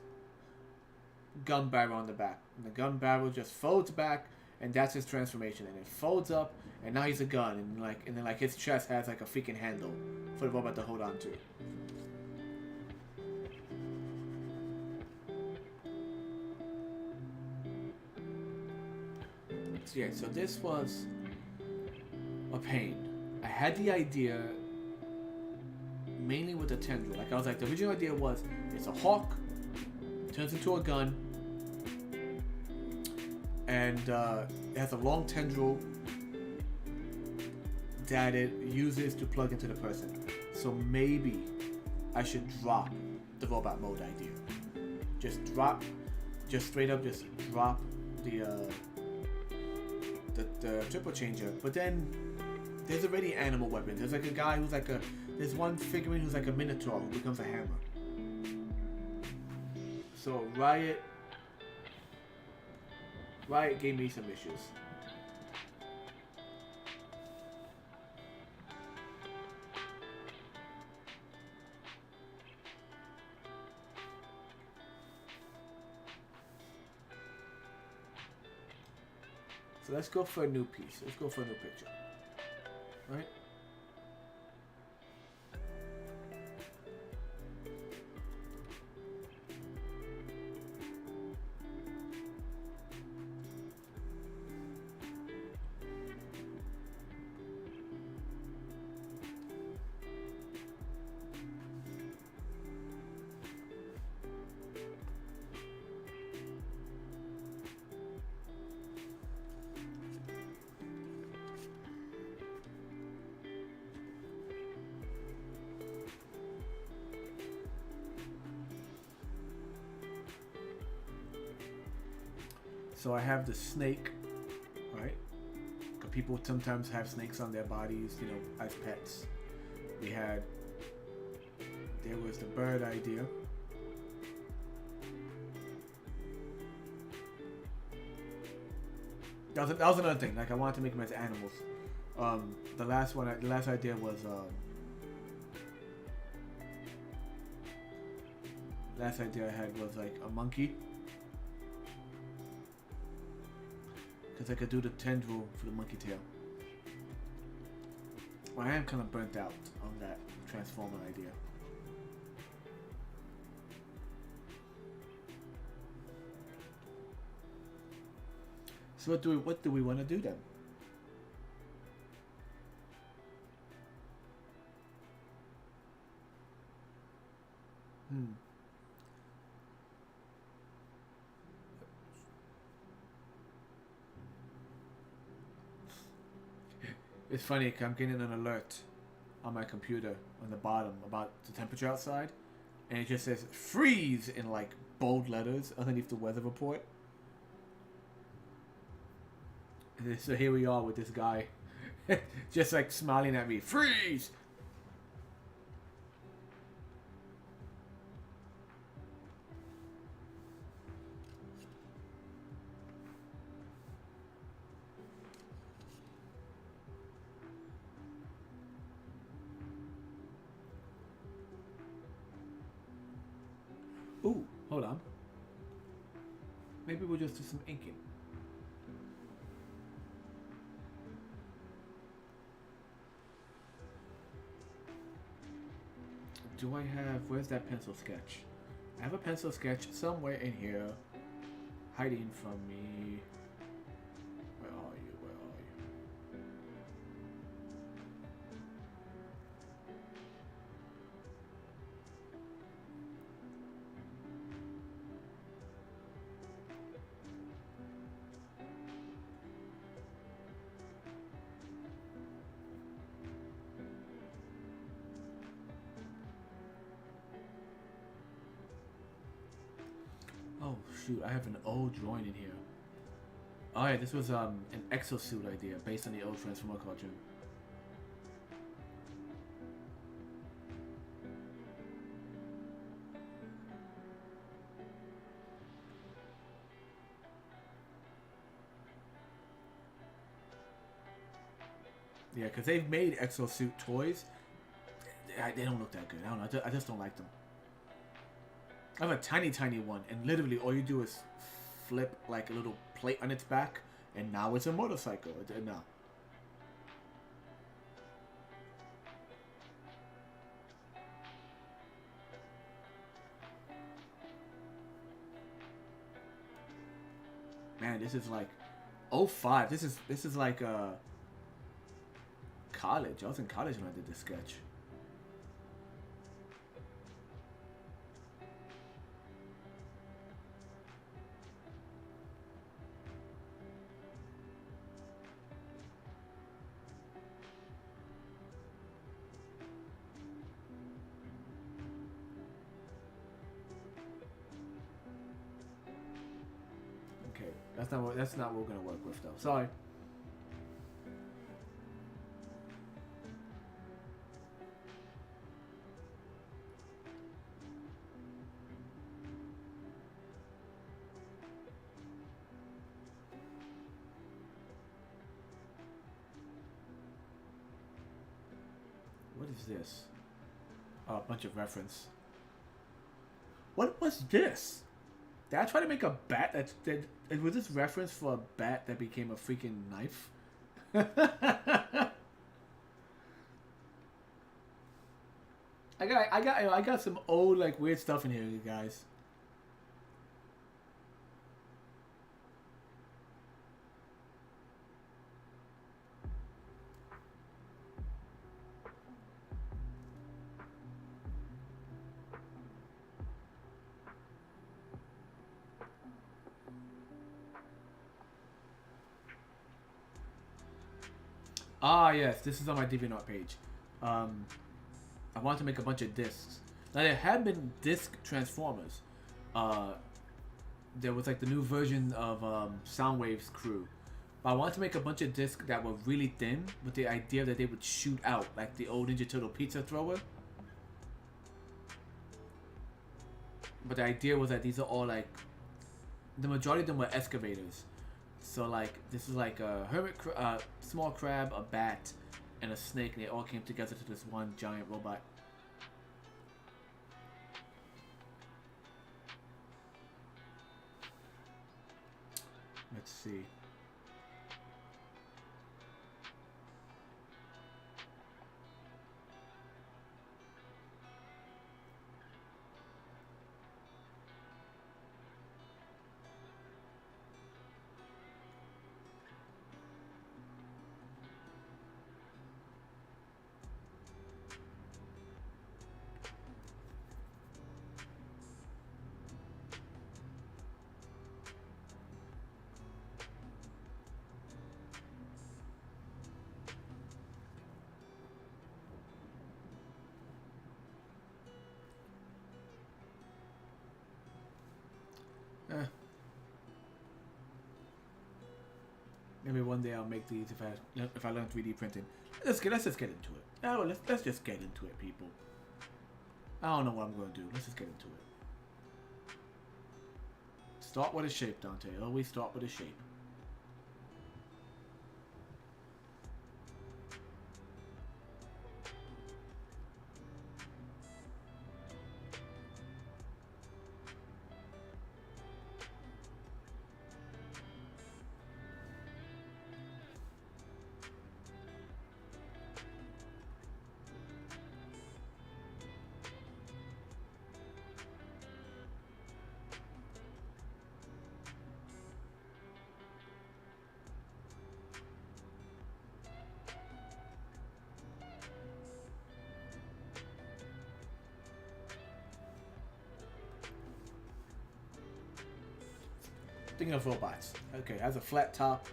gun barrel on the back. And the gun barrel just folds back, and that's his transformation. And it folds up, and now he's a gun. And then his chest has like a freaking handle for the robot to hold on to. So yeah, so this was a pain. I had the idea mainly with the tendril. Like I was like, the original idea was it's a hawk, turns into a gun, and it has a long tendril that it uses to plug into the person. So maybe I should drop the robot mode idea. Just straight up drop the triple changer. But then there's already animal weapons. There's like a guy who's like there's one figurine who's like a minotaur who becomes a hammer. So Riot gave me some issues. So let's go for a new piece. Let's go for a new picture. Right? So I have the snake, right? 'Cause people sometimes have snakes on their bodies, you know, as pets. There was the bird idea. That was another thing. Like I wanted to make them as animals. The last idea was last idea I had was like a monkey, because I could do the tendril for the monkey tail. Well, I am kind of burnt out on that transformer idea. So what do we want to do then? It's funny, 'cause I'm getting an alert on my computer on the bottom about the temperature outside, and it just says freeze in like bold letters underneath the weather report. So here we are with this guy just like smiling at me. Freeze! Ooh, hold on. Maybe we'll just do some inking. Do I have... Where's that pencil sketch? I have a pencil sketch somewhere in here. Hiding from me. Where are you? Where are you? Oh shoot, I have an old drawing in here. Oh yeah, this was an exosuit idea based on the old Transformer cartoon. Yeah, because they've made exosuit toys. They don't look that good. I don't know. I just don't like them. I have a tiny, tiny one, and literally all you do is flip like a little plate on its back, and now it's a motorcycle. No. Man, this is like '05. This is like college. I was in college when I did this sketch. Okay, that's not what we're gonna work with though. Sorry. What is this? Oh, a bunch of reference. What was this? Did I try to make a bat was this reference for a bat that became a freaking knife? I got some old like weird stuff in here, you guys. Ah, yes, this is on my DeviantArt page. I wanted to make a bunch of discs. Now, there had been disc Transformers. there was like the new version of Soundwave's crew. But I wanted to make a bunch of discs that were really thin, with the idea that they would shoot out like the old Ninja Turtle pizza thrower. But the idea was that these are all like, the majority of them were excavators. So like this is like a small crab, a bat, and a snake, and they all came together to this one giant robot. Let's see. Maybe one day I'll make these if I learn 3D printing. Let's just get into it. Oh, let's just get into it, people. I don't know what I'm gonna do. Let's just get into it. Start with a shape, Dante. Always start with a shape. Thinking of robots. Okay, it has a flat top.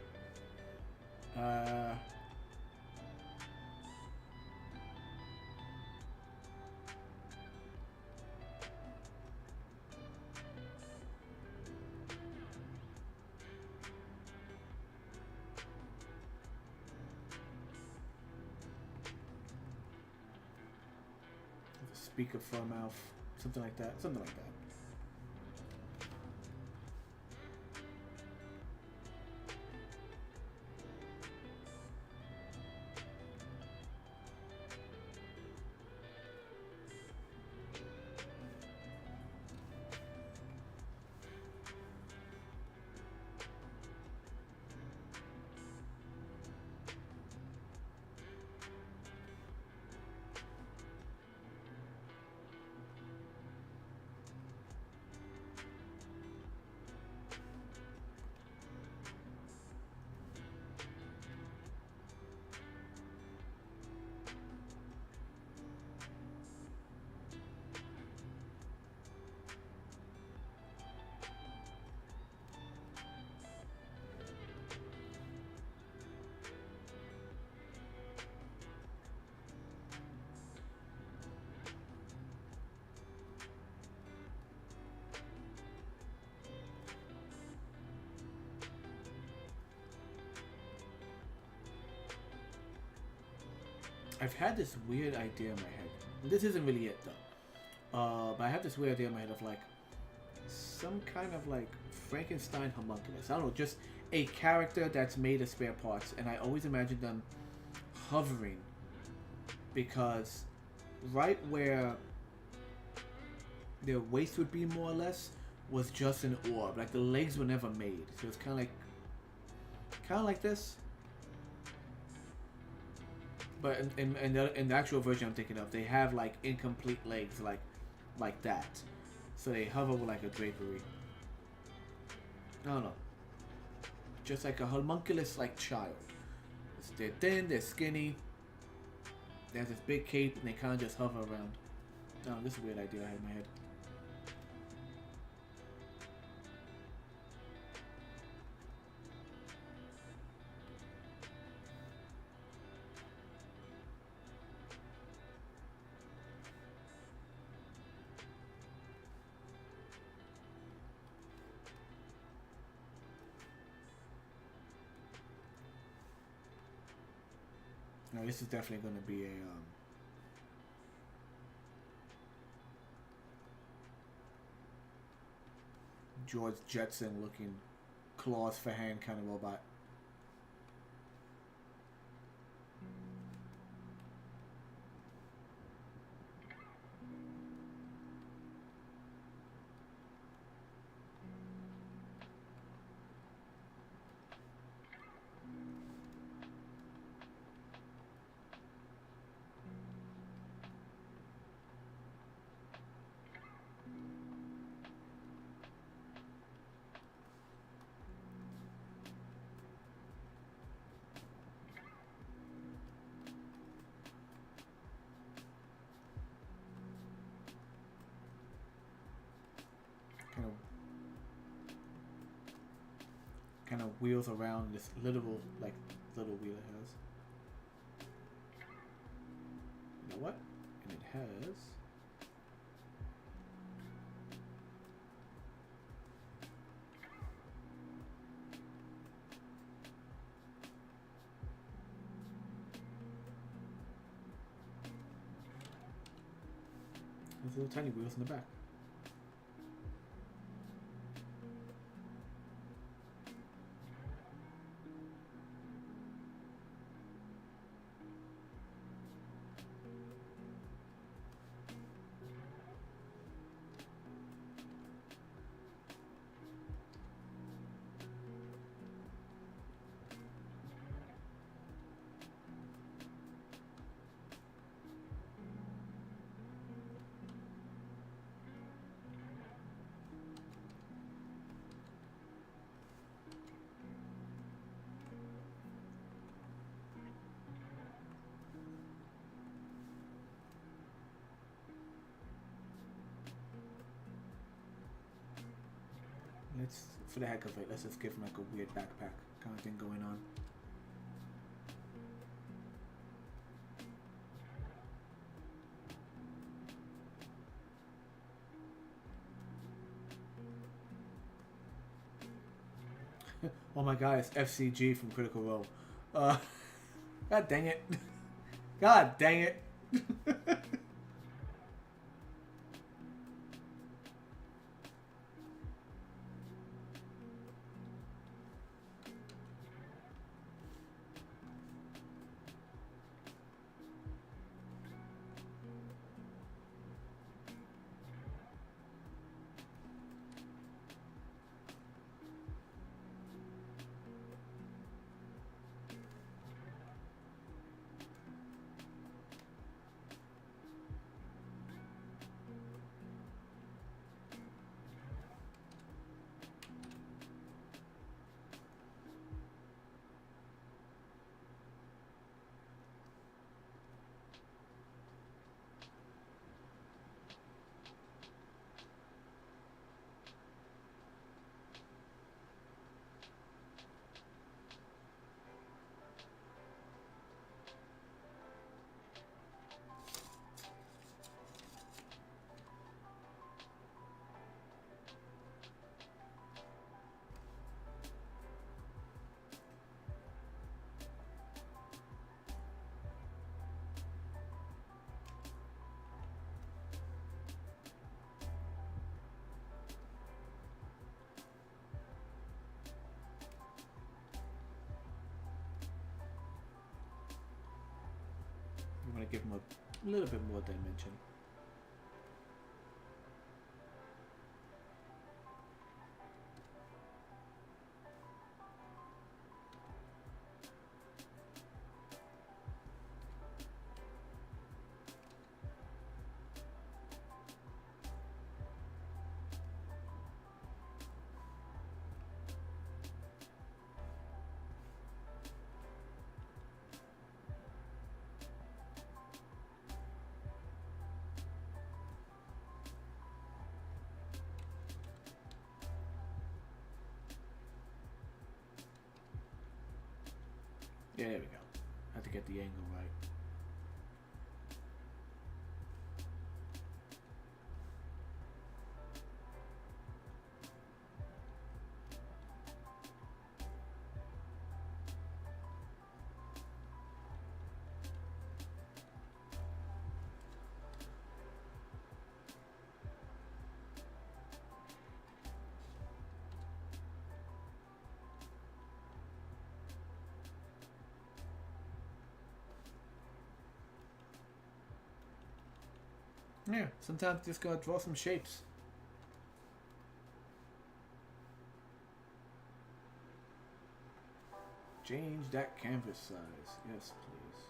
Speaker for a mouth. Something like that. Something like that. I've had this weird idea in my head. This isn't really it though. But I have this weird idea in my head of like some kind of like Frankenstein homunculus. I don't know, just a character that's made of spare parts, and I always imagine them hovering because right where their waist would be more or less was just an orb. Like the legs were never made, so it's kind of like this. But in the actual version I'm thinking of, they have like incomplete legs, like that. So they hover with like a drapery. I don't know. Just like a homunculus like child. They're thin, they're skinny. They have this big cape and they kind of just hover around. Oh, this is a weird idea I had in my head. No, this is definitely going to be a George Jetson looking claws for hand kind of robot. Kind of wheels around this little wheel it has. You know what? And it has little tiny wheels in the back. Let's, for the heck of it, let's just give him like a weird backpack kind of thing going on. Oh my god, it's FCG from Critical Role. God dang it. God dang it. I'm going to give him a little bit more dimension. Yeah, there we go. Have to get the angle right. Yeah, sometimes just gotta draw some shapes. Change that canvas size. Yes, please.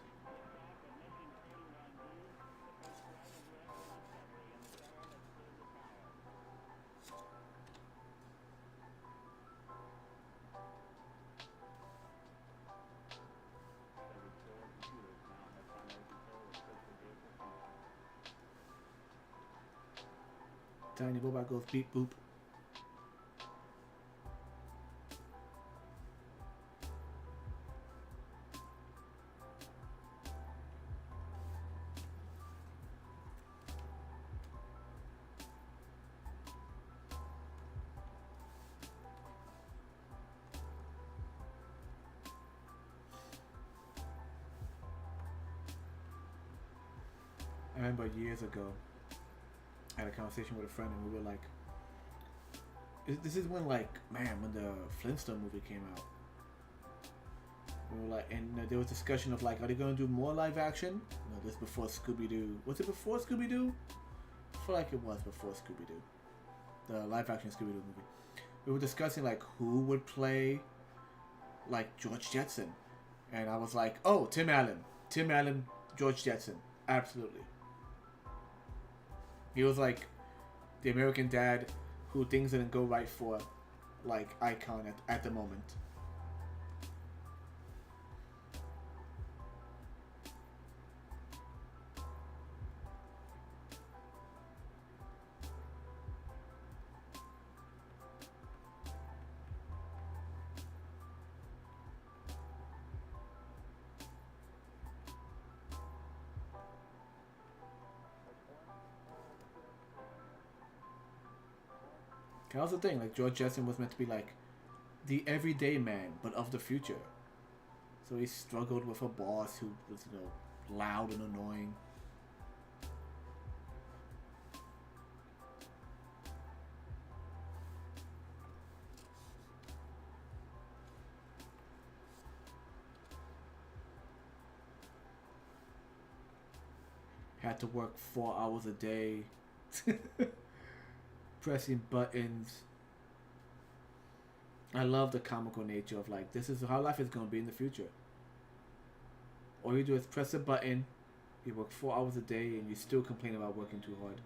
Tiny robot goes beep boop. I remember years ago, I had a conversation with a friend, and we were like, "This is when, like, man, when the Flintstone movie came out." We were like, and there was discussion of like, are they gonna do more live action? No, this before Scooby Doo. Was it before Scooby Doo? I feel like it was before Scooby Doo, the live action Scooby Doo movie. We were discussing like who would play like George Jetson, and I was like, oh, Tim Allen, George Jetson, absolutely. He was like the American dad who things didn't go right for, like, icon at the moment. And also the thing, like George Jetson was meant to be like the everyday man, but of the future. So he struggled with a boss who was, loud and annoying. Had to work 4 hours a day, pressing buttons. I love the comical nature of like, this is how life is going to be in the future. All you do is press a button, you work 4 hours a day, and you still complain about working too hard.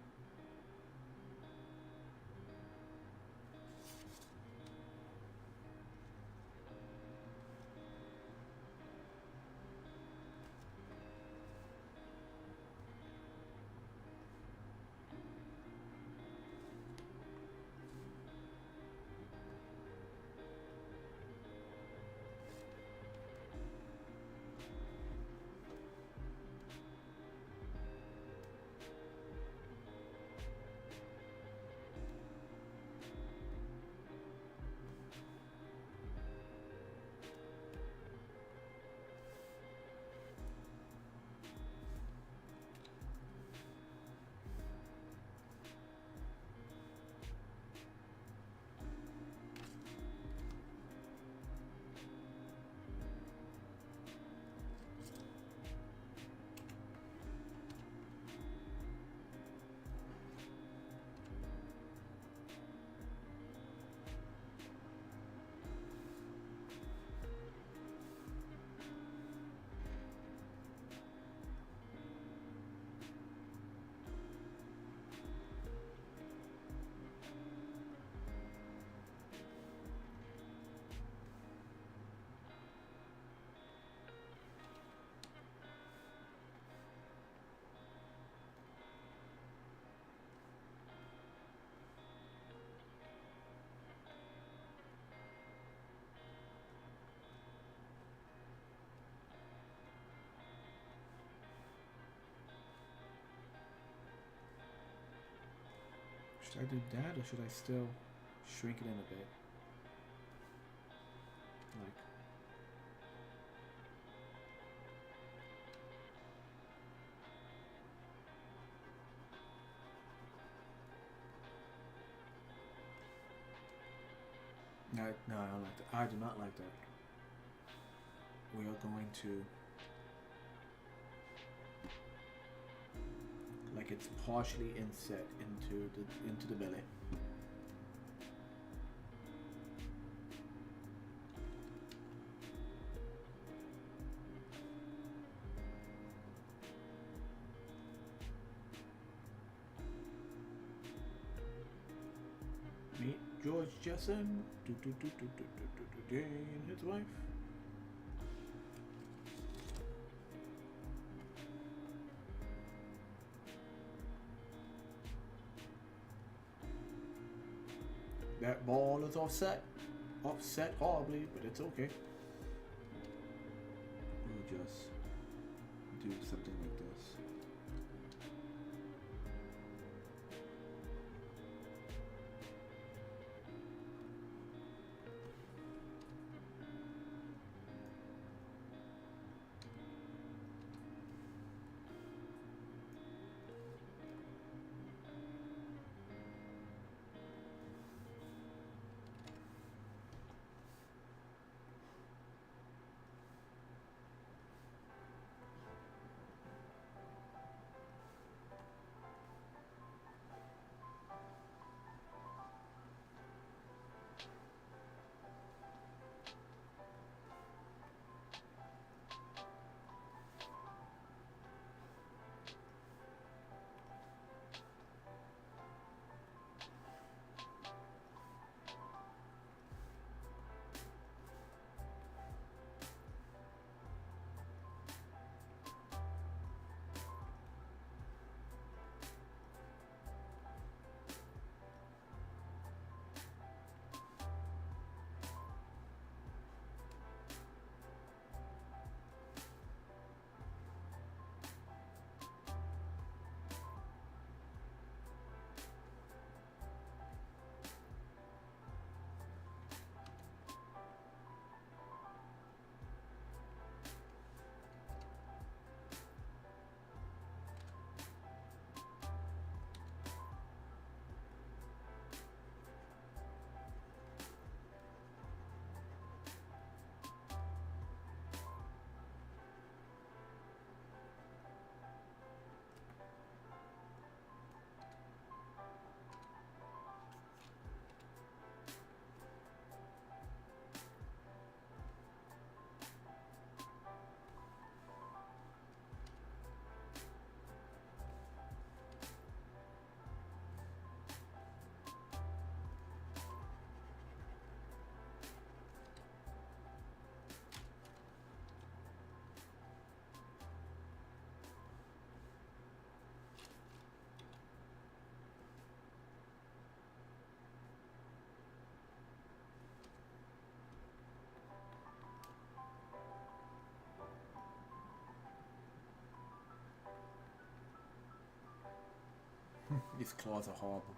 Should I do that, or should I still shrink it in a bit? Like, no, I don't like that. I do not like that. We are going to, like, like it's partially inset into the belly. Meet George Jessen, and his wife. That ball is offset horribly, but it's okay. We'll just do something like this. These claws are horrible.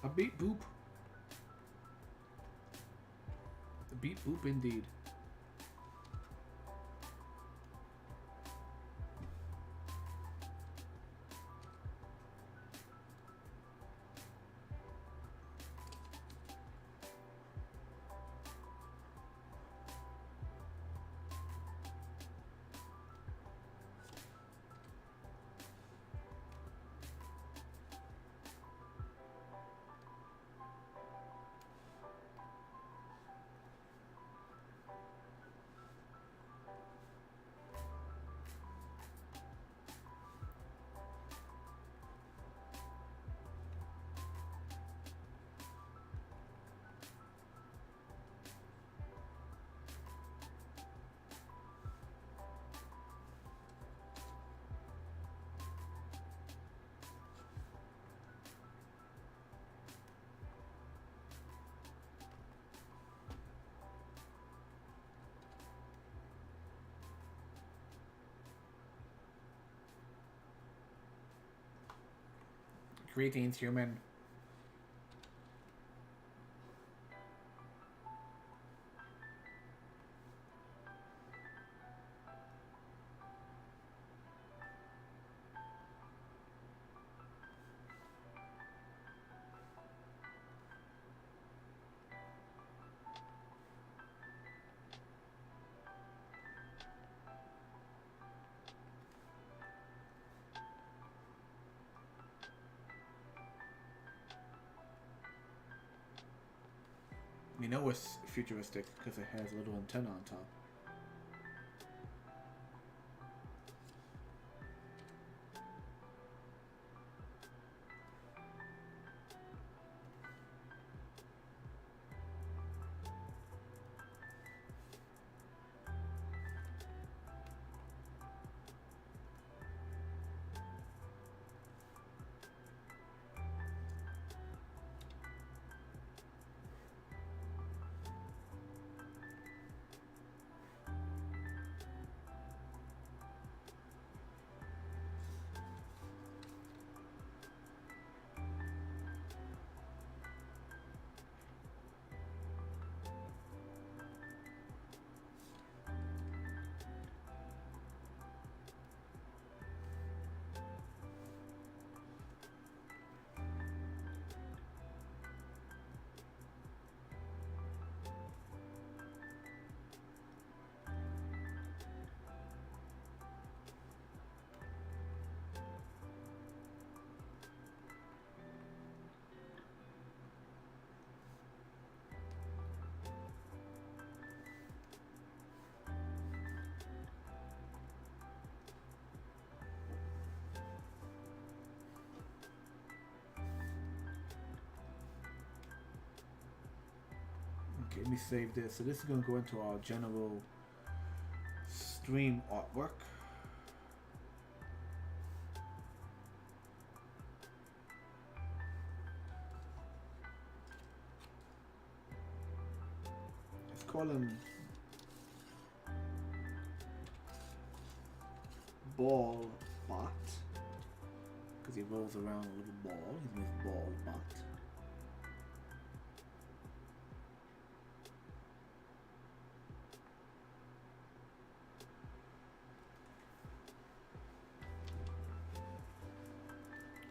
A beat boop. A beat boop indeed. Greetings, human. You know it's futuristic because it has a little antenna on top. Okay, let me save this. So this is going to go into our general stream artwork. Let's call him Ball Bot because he rolls around a little ball. His name is Ball Bot.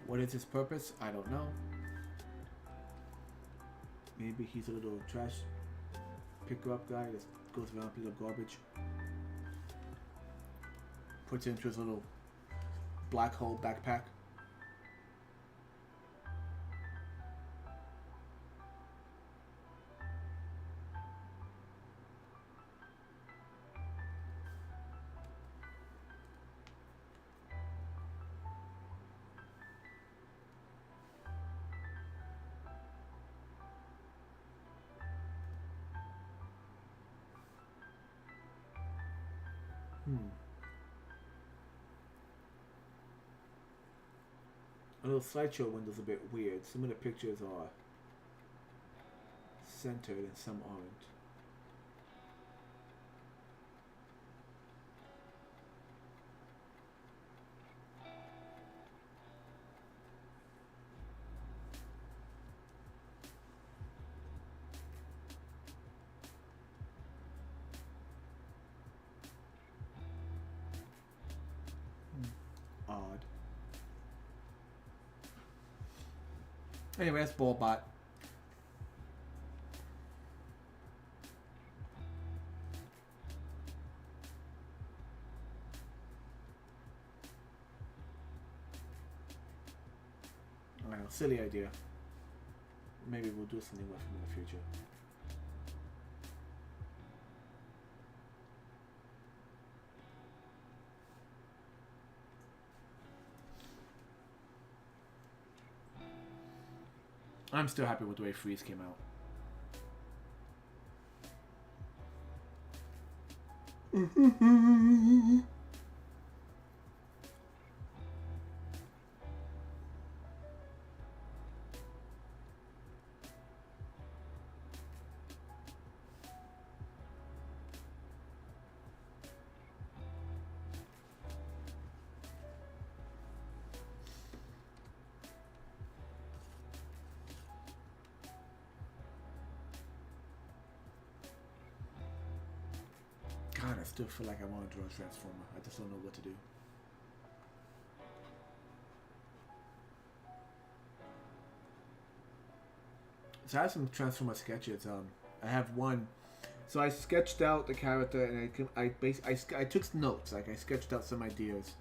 What is his purpose? I don't know. Maybe he's a little trash picker up guy that goes around picking up garbage. Puts it into his little black hole backpack. A little slideshow window's a bit weird. Some of the pictures are centered and some aren't. Odd. Anyway, that's Ballbot. Alright, silly idea. Maybe we'll do something with him in the future. I'm still happy with the way Freeze came out. God, I still feel like I want to draw a Transformer. I just don't know what to do. So I have some Transformer sketches. I have one. So I sketched out the character, and I took notes. Like I sketched out some ideas.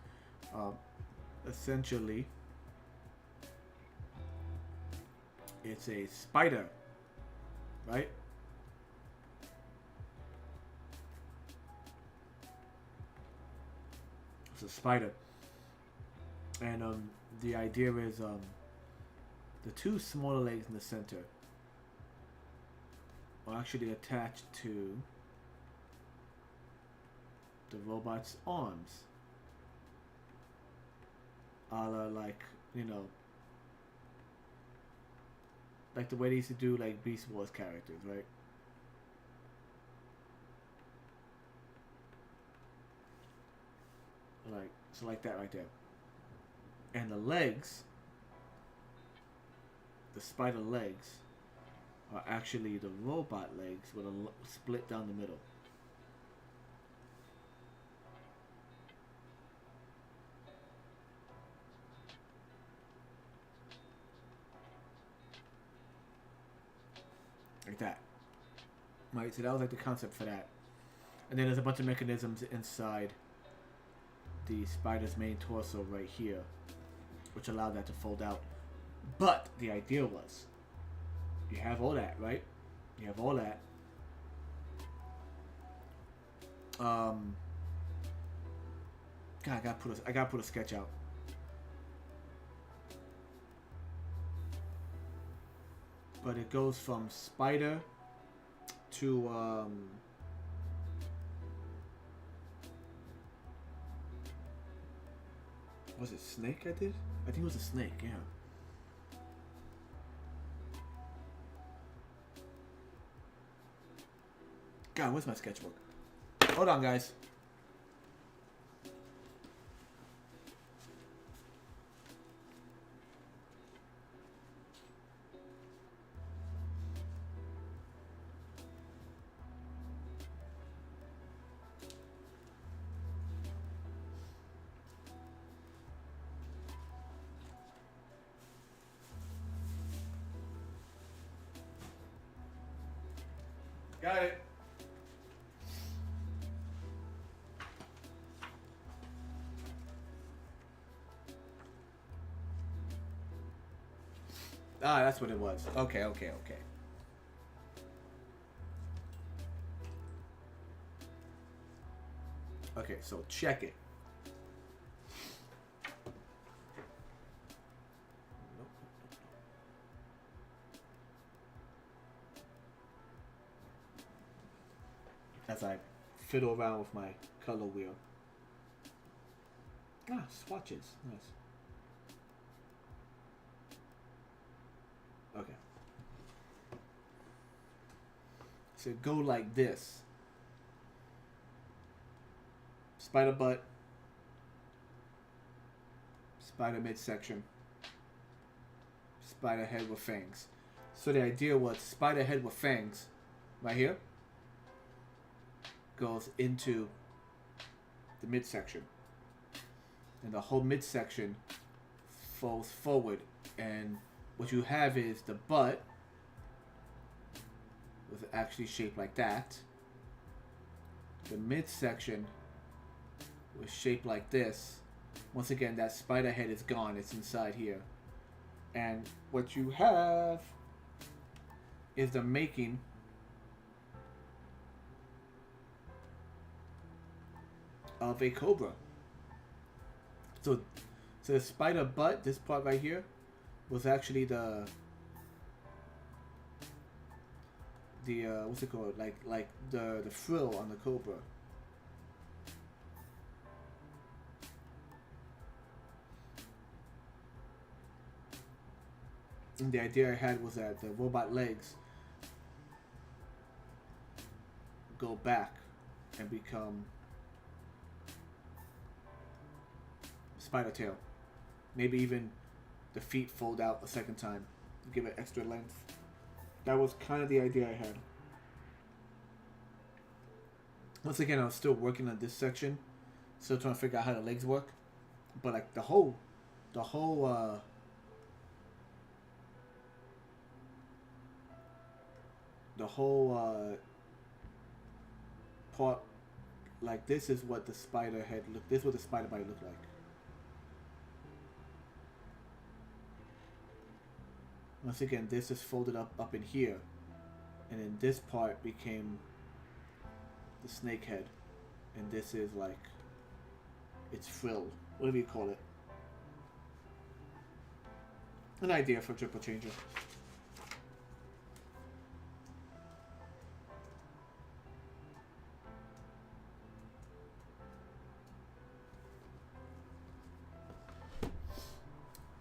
Essentially, it's a spider, right? It's a spider, and the idea is the two smaller legs in the center are actually attached to the robot's arms. A la, like, you know, like the way they used to do like Beast Wars characters, right? Like, so like that right there. And the legs, the spider legs, are actually the robot legs with a split down the middle. Like that. Right, so that was like the concept for that. And then there's a bunch of mechanisms inside the spider's main torso right here, which allowed that to fold out. But the idea was, you have all that, right? You have all that. God, I gotta put a sketch out. But it goes from spider to was it snake I did? I think it was a snake, yeah. God, where's my sketchbook? Hold on, guys. Got it. Ah, that's what it was. Okay. Okay, so check it. As I fiddle around with my color wheel. Ah, swatches. Nice. Okay. So go like this. Spider butt. Spider midsection. Spider head with fangs. So the idea was spider head with fangs right here goes into the midsection. And the whole midsection falls forward, and what you have is the butt was actually shaped like that. The midsection was shaped like this. Once again, that spider head is gone. It's inside here. And what you have is the making of a cobra. So the spider butt, this part right here, was actually the what's it called? Like the frill on the cobra. And the idea I had was that the robot legs go back and become spider tail. Maybe even the feet fold out a second time to give it extra length. That was kind of the idea I had. Once again, I was still working on this section, still trying to figure out how the legs work. But like the whole part, like this is what the spider head look. This is what the spider body look like. Once again, this is folded up in here, and then this part became the snake head, and this is like it's frilled, whatever you call it. An idea for triple changer.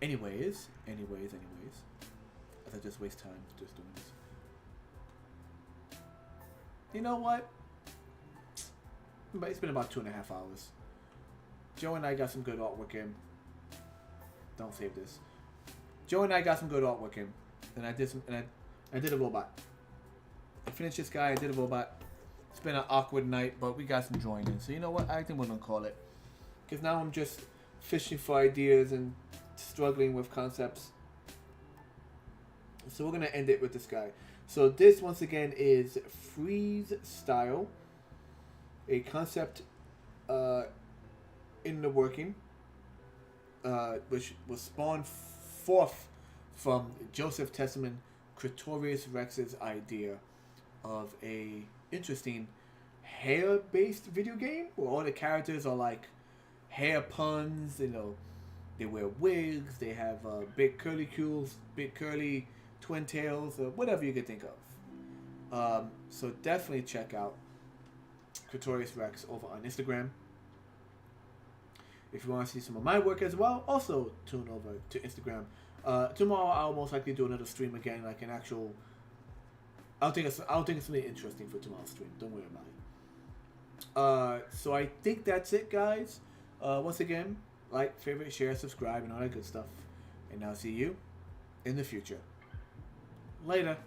Anyways. As I just waste time just doing this. You know what? It's been about 2.5 hours. Joe and I got some good artwork in. Don't save this. Joe and I got some good artwork in, and I did a robot. I finished this guy. I did a robot. It's been an awkward night, but we got some joining. So you know what? I think we're gonna call it, because now I'm just fishing for ideas and struggling with concepts. So we're gonna end it with this guy. So this once again is Freeze Style, a concept in the working, which was spawned forth from Joseph Tessman, Creatoreus Rex's idea of a interesting hair-based video game where all the characters are like hair puns. You know, they wear wigs, they have big curly cues, big curly twin tails, or whatever you could think of. So definitely check out Creatoreus Rex over on Instagram. If you want to see some of my work as well, also tune over to Instagram. Tomorrow I'll most likely do another stream again, like an actual. I'll think it's something interesting for tomorrow's stream. Don't worry about it. So I think that's it, guys. Once again, like, favorite, share, subscribe, and all that good stuff. And I'll see you in the future. Later.